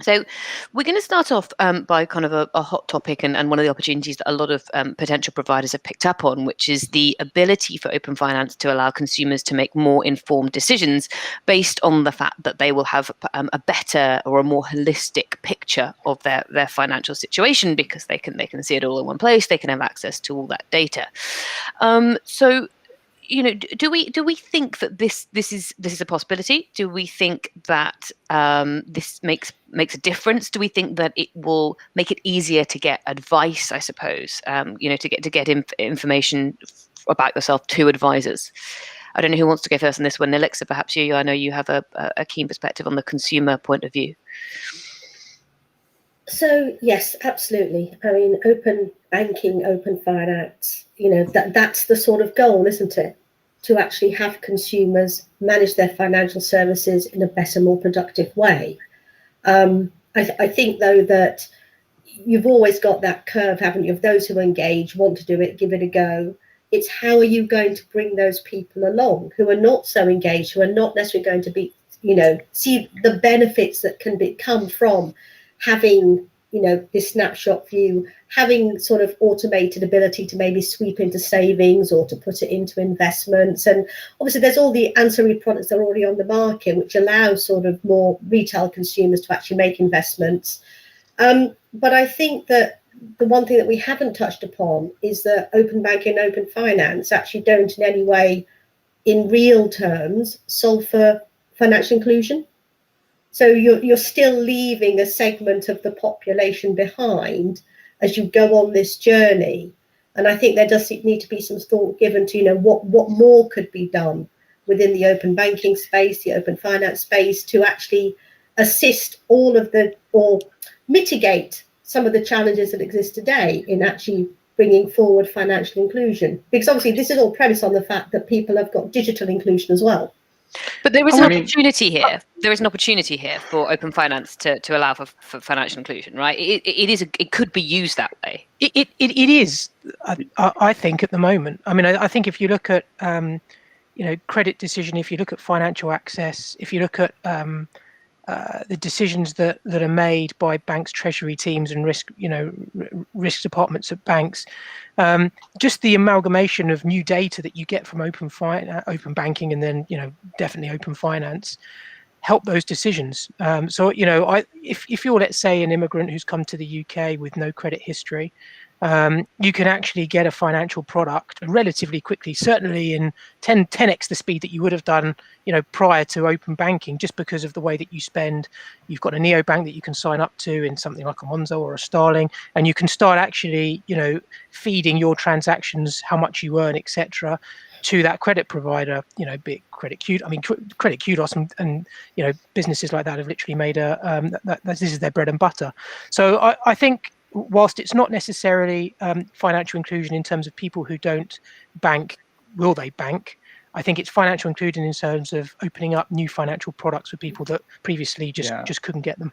B: So we're going to start off by kind of a hot topic and one of the opportunities that a lot of potential providers have picked up on, which is the ability for open finance to allow consumers to make more informed decisions based on the fact that they will have a better or a more holistic picture of their financial situation, because they can see it all in one place. They can have access to all that data. So, you know, do we think that this is a possibility? Do we think that this makes a difference? Do we think that it will make it easier to get advice? I suppose, you know, to get information about yourself to advisors. I don't know who wants to go first on this one. Nilixa, perhaps you. I know you have a keen perspective on the consumer point of view.
F: So yes, absolutely. I mean, open banking, open finance, you know, that's the sort of goal, isn't it? To actually have consumers manage their financial services in a better, more productive way. I think, though, that you've always got that curve, haven't you, of those who engage, want to do it, give it a go. It's how are you going to bring those people along who are not so engaged, who are not necessarily going to be, you know, see the benefits that can come from having, you know, this snapshot view, having sort of automated ability to maybe sweep into savings or to put it into investments. And obviously there's all the ancillary products that are already on the market, which allow sort of more retail consumers to actually make investments. But I think that the one thing that we haven't touched upon is that open banking and open finance actually don't in any way, in real terms, solve for financial inclusion. So you're still leaving a segment of the population behind as you go on this journey. And I think there does need to be some thought given to, you know, what more could be done within the open banking space, the open finance space, to actually assist all of or mitigate some of the challenges that exist today in actually bringing forward financial inclusion. Because obviously this is all premised on the fact that people have got digital inclusion as well.
B: But there is an opportunity here. There is an opportunity here for open finance to allow for financial inclusion, right? It could be used that way.
D: It is, I think, at the moment. I mean, I think if you look at you know, credit decision, if you look at financial access, if you look at the decisions that are made by banks' treasury teams and risk departments at banks, just the amalgamation of new data that you get from open banking and then, you know, definitely open finance help those decisions. So, you know, if you're, let's say, an immigrant who's come to the UK with no credit history, you can actually get a financial product relatively quickly, certainly in 10x the speed that you would have done, you know, prior to open banking, just because of the way that you spend. You've got a neobank that you can sign up to in something like a Monzo or a Starling, and you can start actually, you know, feeding your transactions, how much you earn, etc., to that credit provider, you know, be it Credit Kudos and you know, businesses like that have literally made this is their bread and butter. So I think, whilst it's not necessarily financial inclusion in terms of people who don't bank, will they bank? I think it's financial inclusion in terms of opening up new financial products for people that previously just couldn't get them.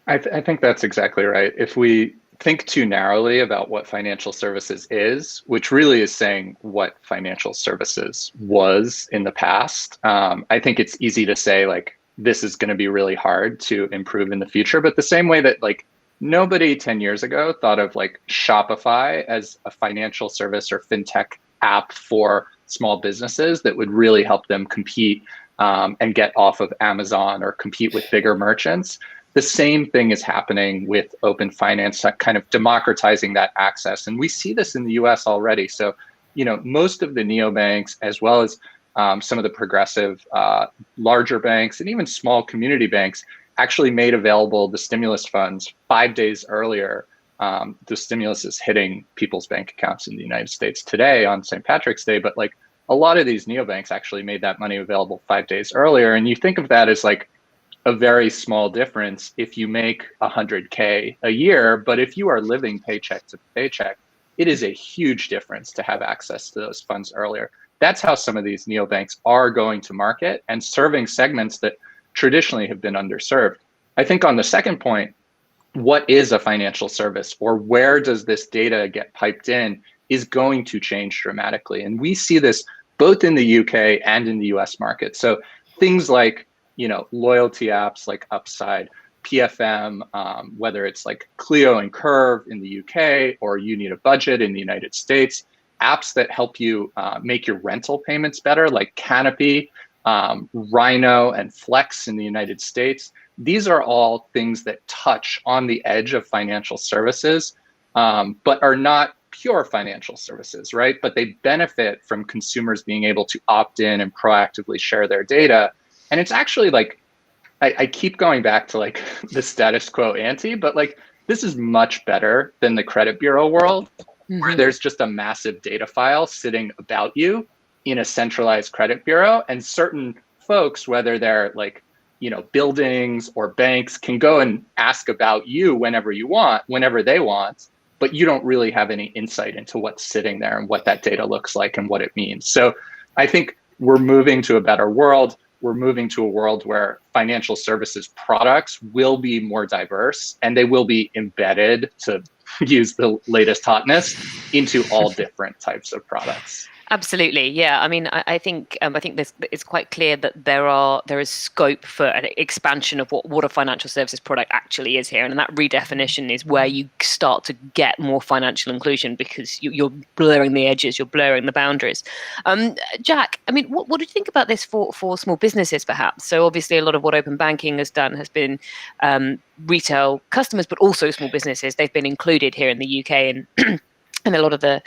E: I think that's exactly right. If we think too narrowly about what financial services is, which really is saying what financial services was in the past, I think it's easy to say, like, this is going to be really hard to improve in the future. But the same way that, like, nobody 10 years ago thought of, like, Shopify as a financial service or fintech app for small businesses that would really help them compete and get off of Amazon or compete with bigger merchants. The same thing is happening with open finance, kind of democratizing that access. And we see this in the US already. So, you know, most of the neobanks, as well as some of the progressive larger banks and even small community banks, actually made available the stimulus funds 5 days earlier. The stimulus is hitting people's bank accounts in the United States today on St. Patrick's Day, but like a lot of these neobanks actually made that money available 5 days earlier. And you think of that as like a very small difference if you make 100K a year, but if you are living paycheck to paycheck, it is a huge difference to have access to those funds earlier. That's how some of these neobanks are going to market and serving segments that traditionally have been underserved. I think on the second point, what is a financial service or where does this data get piped in is going to change dramatically. And we see this both in the UK and in the US market. So things like, loyalty apps like Upside, PFM, whether it's like Clio and Curve in the UK or You Need a Budget in the United States, apps that help you make your rental payments better, like Canopy, Rhino, and Flex in the United States. These are all things that touch on the edge of financial services, but are not pure financial services, right? But they benefit from consumers being able to opt in and proactively share their data. And it's actually like, I keep going back to like the status quo ante, but like this is much better than the credit bureau world, where there's just a massive data file sitting about you in a centralized credit bureau, and certain folks, whether they're like, buildings or banks, can go and ask about you whenever they want, but you don't really have any insight into what's sitting there and what that data looks like and what it means. So I think we're moving to a better world. We're moving to a world where financial services products will be more diverse and they will be embedded, to use the latest hotness, into all different types of products.
B: Absolutely, yeah. I mean, I think it's quite clear that there is scope for an expansion of what a financial services product actually is here, and that redefinition is where you start to get more financial inclusion, because you're blurring the edges, you're blurring the boundaries. Jack, I mean, what do you think about this for small businesses, perhaps? So obviously, a lot of what open banking has done has been retail customers, but also small businesses. They've been included here in the UK, and and a lot of the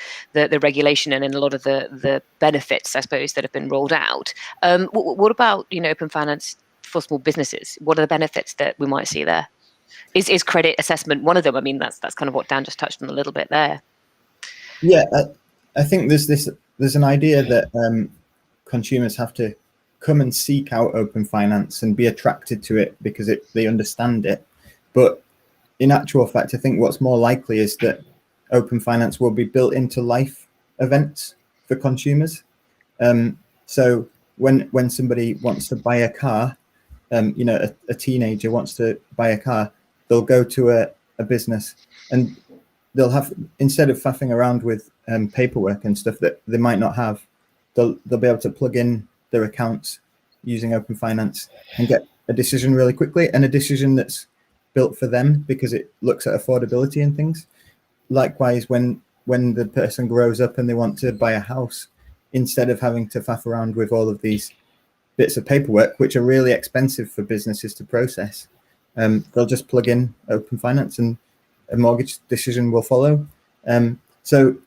B: regulation and in a lot of the benefits, I suppose, that have been rolled out. What about open finance for small businesses? What are the benefits that we might see there? Is credit assessment one of them? I mean, that's kind of what Dan just touched on a little bit there.
G: Yeah, I think there's an idea that consumers have to come and seek out open finance and be attracted to it because they understand it. But in actual fact, I think what's more likely is that open finance will be built into life events for consumers. So when somebody wants to buy a car, a teenager wants to buy a car, they'll go to a business and they'll have, instead of faffing around with paperwork and stuff that they might not have, they'll be able to plug in their accounts using open finance and get a decision really quickly, and a decision that's built for them because it looks at affordability and things. Likewise, when the person grows up and they want to buy a house, instead of having to faff around with all of these bits of paperwork, which are really expensive for businesses to process, they'll just plug in open finance and a mortgage decision will follow. So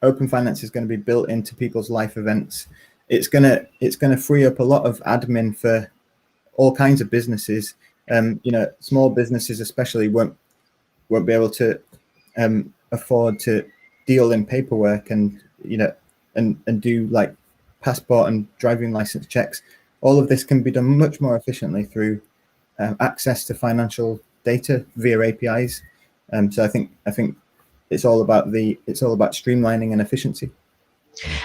G: open finance is going to be built into people's life events. It's going to free up a lot of admin for all kinds of businesses. Small businesses especially won't be able to afford to deal in paperwork and do like passport and driving license checks. All of this can be done much more efficiently through access to financial data via APIs. So I think it's all about streamlining and efficiency.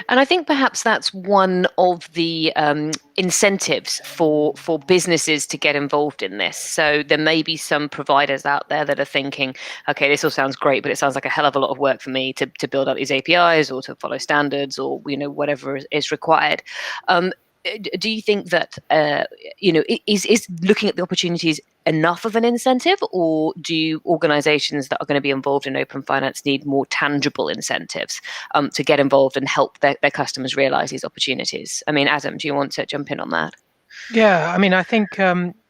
B: And I think perhaps that's one of the incentives for businesses to get involved in this. So there may be some providers out there that are thinking, okay, this all sounds great, but it sounds like a hell of a lot of work for me to build out these APIs or to follow standards or whatever is required. Do you think that is looking at the opportunities enough of an incentive, or do organizations that are going to be involved in open finance need more tangible incentives to get involved and help their customers realize these opportunities? I mean, Adam, do you want to jump in on that?
D: Yeah, I mean, I think,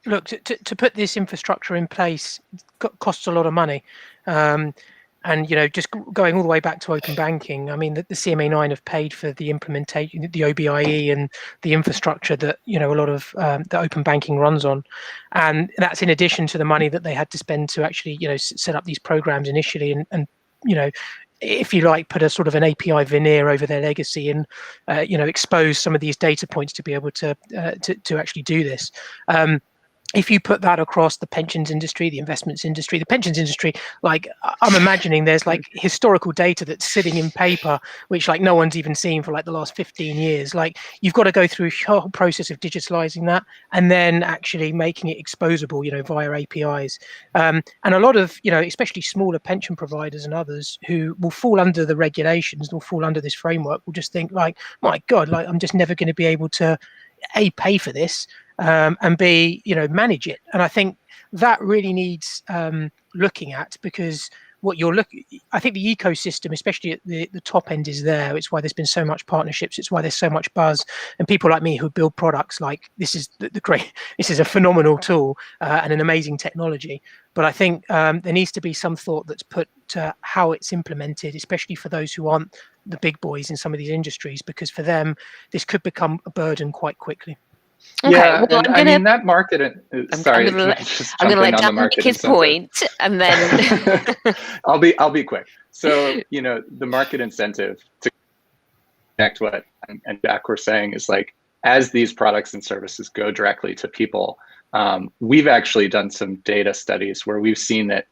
D: look, to put this infrastructure in place costs a lot of money. And just going all the way back to open banking, I mean, the CMA9 have paid for the implementation, the OBIE, and the infrastructure that a lot of the open banking runs on, and that's in addition to the money that they had to spend to actually set up these programs initially, and if you like, put a sort of an API veneer over their legacy and expose some of these data points to be able to actually do this. if you put that across the pensions industry, the investments industry, the pensions industry, like I'm imagining there's like historical data that's sitting in paper, which like no one's even seen for like the last 15 years. Like you've got to go through a whole process of digitalizing that and then actually making it exposable, via APIs. And a lot of, especially smaller pension providers and others who will fall under the regulations, will fall under this framework, will just think like, my God, like I'm just never going to be able to pay for this. And B, manage it. And I think that really needs looking at, because I think the ecosystem, especially at the top end, is there. It's why there's been so much partnerships. It's why there's so much buzz. And people like me who build products, like this is this is a phenomenal tool and an amazing technology. But I think there needs to be some thought that's put to how it's implemented, especially for those who aren't the big boys in some of these industries, because for them, this could become a burden quite quickly.
B: Okay,
E: yeah,
B: well,
E: and I mean that market. Sorry,
B: I'm gonna
E: just
B: I'm gonna
E: jumping
B: let
E: on the
B: Dan make
E: market
B: his
E: incentive.
B: point, and then
E: I'll be quick. So the market incentive to connect what and Jack were saying is like, as these products and services go directly to people, we've actually done some data studies where we've seen that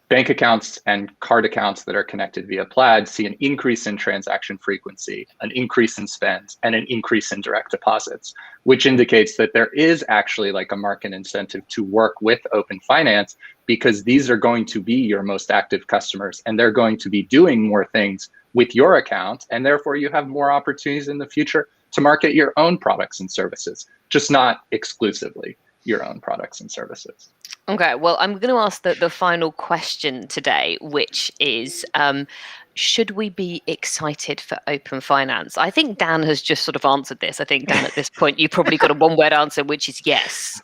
E: bank accounts and card accounts that are connected via Plaid see an increase in transaction frequency, an increase in spend, and an increase in direct deposits, which indicates that there is actually like a market incentive to work with open finance, because these are going to be your most active customers and they're going to be doing more things with your account. And therefore you have more opportunities in the future to market your own products and services, just not exclusively your own products and services.
B: Okay, well, I'm going to ask the final question today, which is, should we be excited for open finance? I think Dan has just sort of answered this. I think, Dan, at this point, you've probably got a one-word answer, which is yes.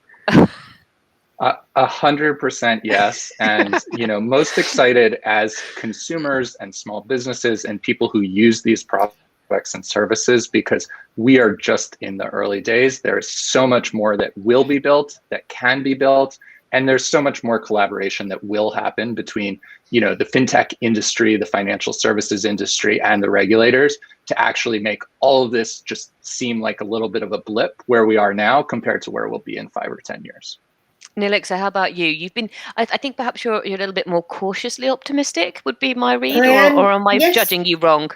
E: 100% yes. And, most excited as consumers and small businesses and people who use these products and services, because we are just in the early days. There is so much more that will be built, that can be built. And there's so much more collaboration that will happen between, the fintech industry, the financial services industry, and the regulators to actually make all of this just seem like a little bit of a blip where we are now compared to where we'll be in 5 or 10 years.
B: Nilixa, how about you? You've been, I think perhaps you're a little bit more cautiously optimistic, would be my read, or am I judging you wrong?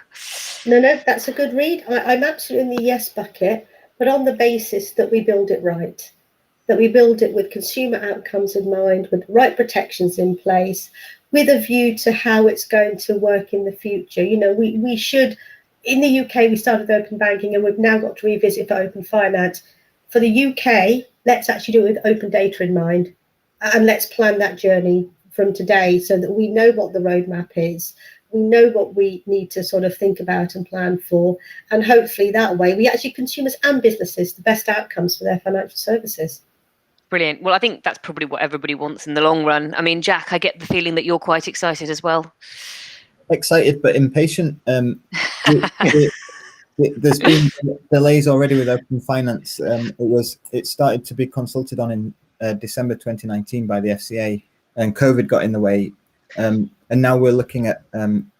F: No, that's a good read. I'm absolutely in the yes bucket, but on the basis that we build it right. That we build it with consumer outcomes in mind, with the right protections in place, with a view to how it's going to work in the future. We should, in the UK, we started open banking and we've now got to revisit for open finance. For the UK, let's actually do it with open data in mind. And let's plan that journey from today so that we know what the roadmap is. We know what we need to sort of think about and plan for. And hopefully that way, we actually consumers and businesses the best outcomes for their financial services.
B: Brilliant. Well, I think that's probably what everybody wants in the long run. I mean, Jack, I get the feeling that you're quite excited as well.
G: Excited but impatient. There's been delays already with open finance. It started to be consulted on in December 2019 by the FCA, and COVID got in the way. And now we're looking at enabling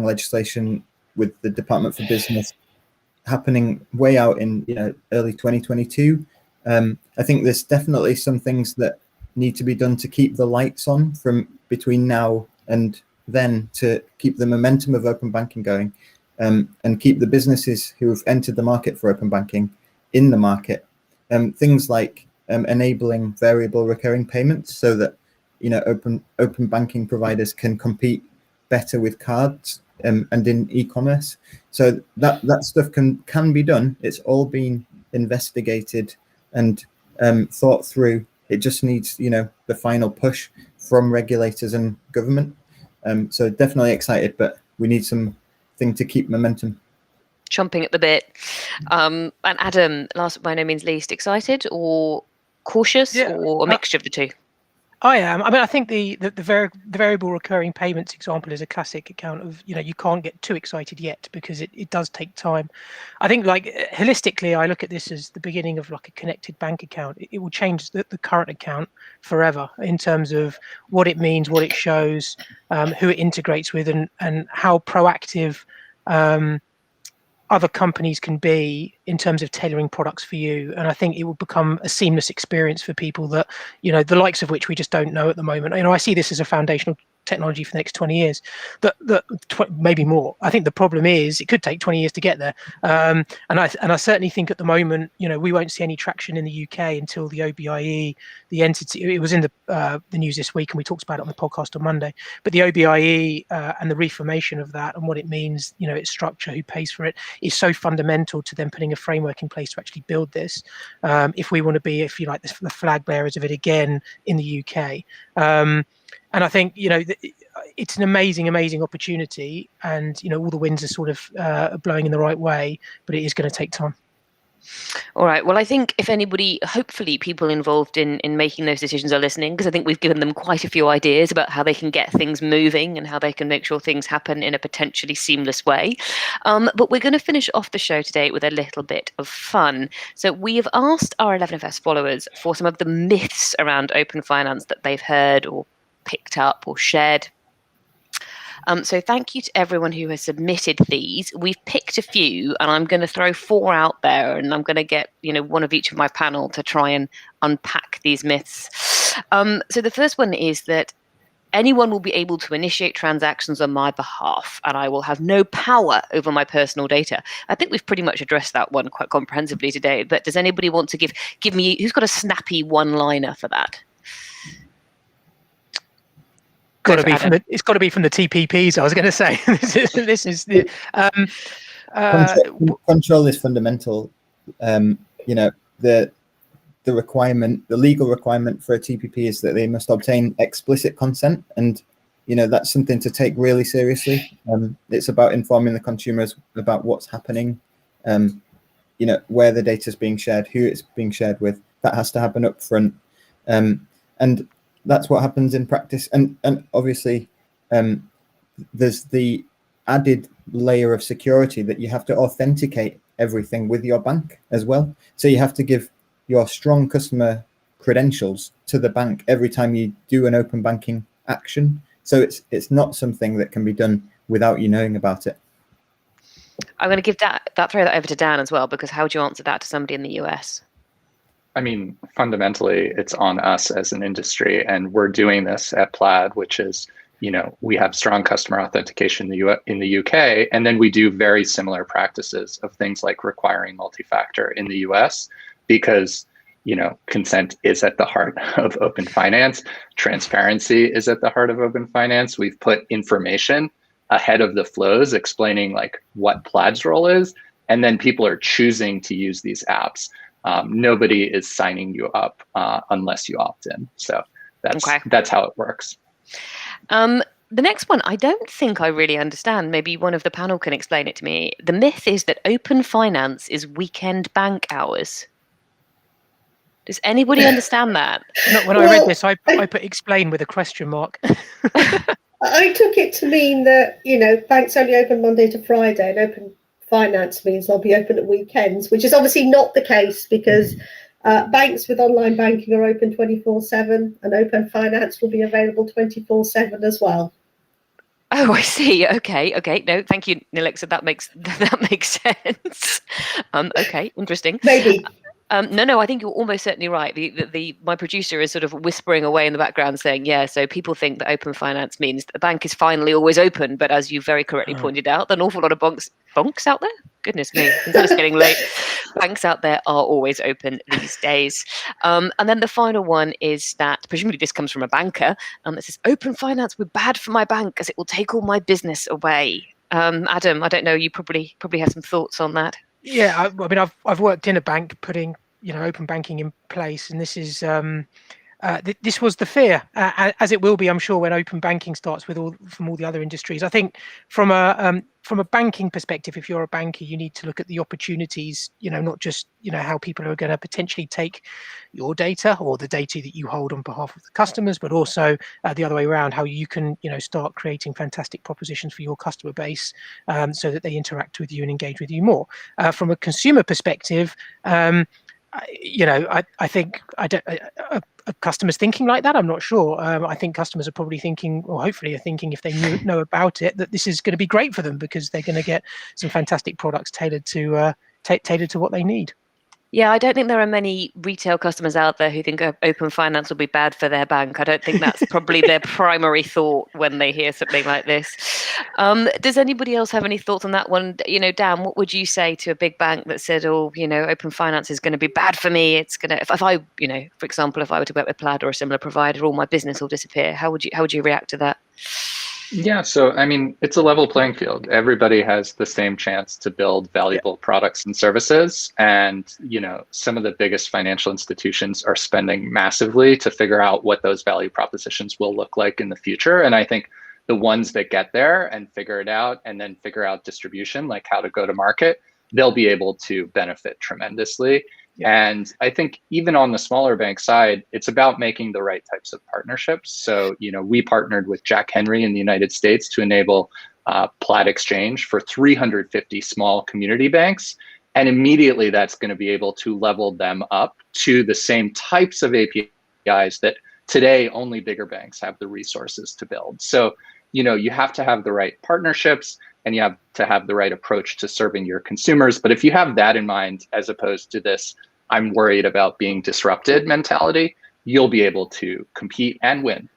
G: legislation with the Department for Business happening way out in early 2022. I think there's definitely some things that need to be done to keep the lights on from between now and then, to keep the momentum of open banking going, and keep the businesses who have entered the market for open banking in the market. Things like enabling variable recurring payments so that open banking providers can compete better with cards and in e-commerce. So that stuff can be done. It's all been investigated and thought through. It just needs the final push from regulators and government. So definitely excited, but we need something to keep momentum.
B: Chomping at the bit. And Adam, last but by no means least, excited or cautious, or a mixture of the two?
D: I am. I mean, I think the variable recurring payments example is a classic account of, you can't get too excited yet because it does take time. I think, like, holistically, I look at this as the beginning of like a connected bank account. It will change the current account forever in terms of what it means, what it shows, who it integrates with, and how proactive other companies can be in terms of tailoring products for you. And I think it will become a seamless experience for people that, the likes of which we just don't know at the moment. I see this as a foundational technology for the next 20 years, maybe more. I think the problem is it could take 20 years to get there. And I certainly think at the moment, we won't see any traction in the UK until the OBIE, the entity, it was in the news this week and we talked about it on the podcast on Monday, but the OBIE and the reformation of that and what it means, its structure, who pays for it, is so fundamental to them putting a framework in place to actually build this. If we want to be, if you like, the flag bearers of it again in the UK. And I think, it's an amazing opportunity, and, all the winds are sort of blowing in the right way, but it is going to take time.
B: All right. Well, I think if anybody, hopefully people involved in making those decisions are listening, because I think we've given them quite a few ideas about how they can get things moving and how they can make sure things happen in a potentially seamless way. But we're going to finish off the show today with a little bit of fun. So we have asked our 11FS followers for some of the myths around open finance that they've heard or picked up or shared. So thank you to everyone who has submitted these. We've picked a few, and I'm going to throw 4 out there, and I'm going to get one of each of my panel to try and unpack these myths. So the first one is that anyone will be able to initiate transactions on my behalf, and I will have no power over my personal data. I think we've pretty much addressed that one quite comprehensively today. But does anybody want to give me, who's got a snappy one-liner for that?
D: It's got to be from the TPPs. I was going to say this is the
G: control is fundamental. The requirement, the legal requirement for a TPP is that they must obtain explicit consent, and that's something to take really seriously. It's about informing the consumers about what's happening, where the data is being shared, who it's being shared with. That has to happen up front, and that's what happens in practice. And obviously, there's the added layer of security that you have to authenticate everything with your bank as well. So you have to give your strong customer credentials to the bank every time you do an open banking action. So it's not something that can be done without you knowing about it.
B: I'm going to throw that over to Dan as well, because how would you answer that to somebody in the US?
E: I mean, fundamentally, it's on us as an industry, and we're doing this at Plaid, which is, we have strong customer authentication in the UK, and then we do very similar practices of things like requiring multi-factor in the US, because, consent is at the heart of open finance. Transparency is at the heart of open finance. We've put information ahead of the flows explaining what Plaid's role is, and then people are choosing to use these apps. Nobody is signing you up unless you opt in. So that's how it works.
B: The next one, I don't think I really understand. Maybe one of the panel can explain it to me. The myth is that open finance is weekend bank hours. Does anybody understand that?
D: When I read this, I put explain with a question mark.
F: I took it to mean that, banks only open Monday to Friday, and open finance means they'll be open at weekends, which is obviously not the case, because banks with online banking are open 24/7, and open finance will be available 24/7 as well.
B: Oh, I see. Okay. No, thank you, Nilixa. That makes sense. Okay, interesting.
F: Maybe.
B: No, I think you're almost certainly right. My producer is sort of whispering away in the background saying, yeah, so people think that open finance means that the bank is finally always open. But as you very correctly pointed out, an awful lot of bonks out there. Goodness me, it's getting late. Banks out there are always open these days. And then the final one is that, presumably this comes from a banker, that says, open finance will be bad for my bank as it will take all my business away. Adam, I don't know, you probably have some thoughts on that.
D: Yeah, I mean, I've worked in a bank putting open banking in place, and this is this was the fear, as it will be, I'm sure, when open banking starts from all the other industries. I think from a banking perspective, if you're a banker, you need to look at the opportunities, not just how people are going to potentially take your data or the data that you hold on behalf of the customers, but also the other way around, how you can start creating fantastic propositions for your customer base, so that they interact with you and engage with you more. From a consumer perspective, I think are customers thinking like that? I'm not sure. I think customers are probably thinking, or hopefully are thinking, if they know about it, that this is going to be great for them because they're going to get some fantastic products tailored to what they need.
B: Yeah, I don't think there are many retail customers out there who think open finance will be bad for their bank. I don't think that's probably their primary thought when they hear something like this. Does anybody else have any thoughts on that one? Dan, what would you say to a big bank that said, open finance is going to be bad for me? It's going to, if I, for example, if I were to work with Plaid or a similar provider, all my business will disappear. How would you react to that?
E: Yeah, so I mean, it's a level playing field. Everybody has the same chance to build valuable products and services. And, some of the biggest financial institutions are spending massively to figure out what those value propositions will look like in the future. And I think the ones that get there and figure it out and then figure out distribution, like how to go to market, they'll be able to benefit tremendously. And I think even on the smaller bank side, it's about making the right types of partnerships. So, we partnered with Jack Henry in the United States to enable Plaid Exchange for 350 small community banks. And immediately that's going to be able to level them up to the same types of APIs that today only bigger banks have the resources to build. So, you have to have the right partnerships and you have to have the right approach to serving your consumers. But if you have that in mind, as opposed to this, I'm worried about being disrupted mentality, you'll be able to compete and win.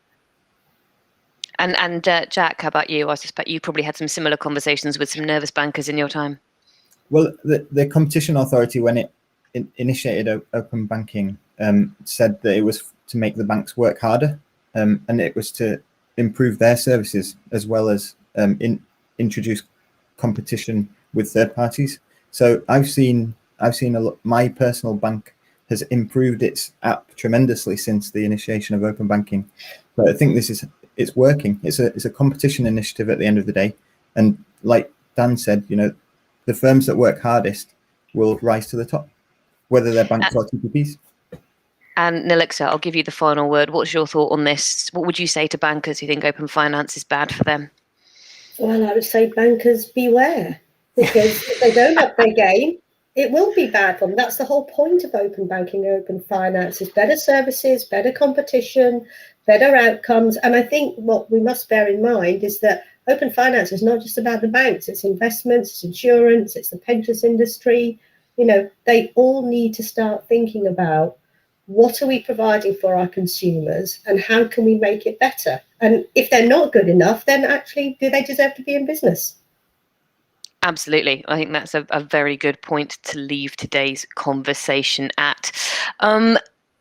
B: And Jack, how about you? I suspect you probably had some similar conversations with some nervous bankers in your time.
G: Well, the competition authority, when it initiated open banking, said that it was to make the banks work harder, and it was to improve their services as well as introduce competition with third parties. So I've seen a lot. My personal bank has improved its app tremendously since the initiation of open banking. But I think it's working. It's a competition initiative at the end of the day. And like Dan said, the firms that work hardest will rise to the top, whether they're banks or TPPs.
B: And Nilixa, I'll give you the final word. What's your thought on this? What would you say to bankers who think open finance is bad for them?
F: Well, I would say bankers beware, because if they don't up their game, it will be bad for them. That's the whole point of open banking, open finance, is better services, better competition, better outcomes. And I think what we must bear in mind is that open finance is not just about the banks, it's investments, it's insurance, it's the pensions industry. They all need to start thinking about, what are we providing for our consumers and how can we make it better? And if they're not good enough, then actually, do they deserve to be in business?
B: Absolutely. I think that's a very good point to leave today's conversation at.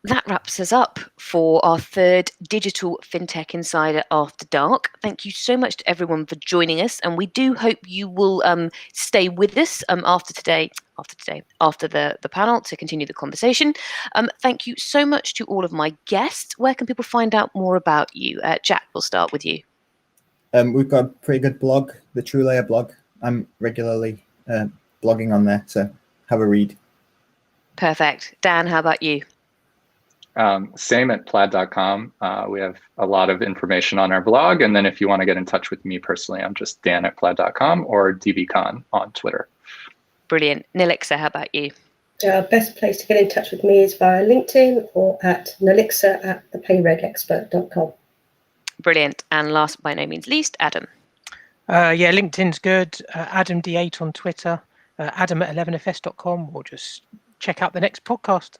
B: That wraps us up for our third Digital Fintech Insider After Dark. Thank you so much to everyone for joining us, and we do hope you will stay with us after the panel to continue the conversation. Thank you so much to all of my guests. Where can people find out more about you? Jack, we'll start with you.
G: We've got a pretty good blog, the TrueLayer blog. I'm regularly blogging on there, so have a read.
B: Perfect. Dan, how about you?
E: Same at plaid.com. We have a lot of information on our blog. And then if you want to get in touch with me personally, I'm just Dan at plaid.com or Kahn on Twitter.
B: Brilliant. Nilixa, how about you?
F: Best place to get in touch with me is via LinkedIn or at Nilixa at thepayregexpert.com.
B: Brilliant. And last, by no means least, Adam.
D: LinkedIn's good. Adam D8 on Twitter. Adam at 11fs.com, or just check out the next podcast.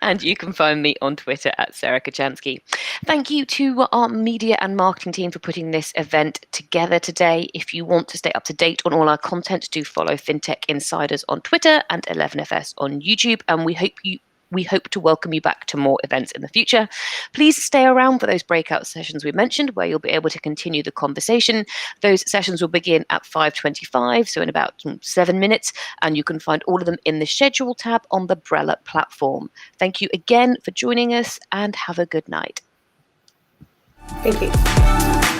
B: And you can find me on Twitter at Sarah Kocianski. Thank you to our media and marketing team for putting this event together today. If you want to stay up to date on all our content, do follow Fintech Insiders on Twitter and 11FS on YouTube. And we hope to welcome you back to more events in the future. Please stay around for those breakout sessions we mentioned, where you'll be able to continue the conversation. Those sessions will begin at 5:25, so in about 7 minutes, and you can find all of them in the schedule tab on the Brella platform. Thank you again for joining us, and have a good night.
F: Thank you.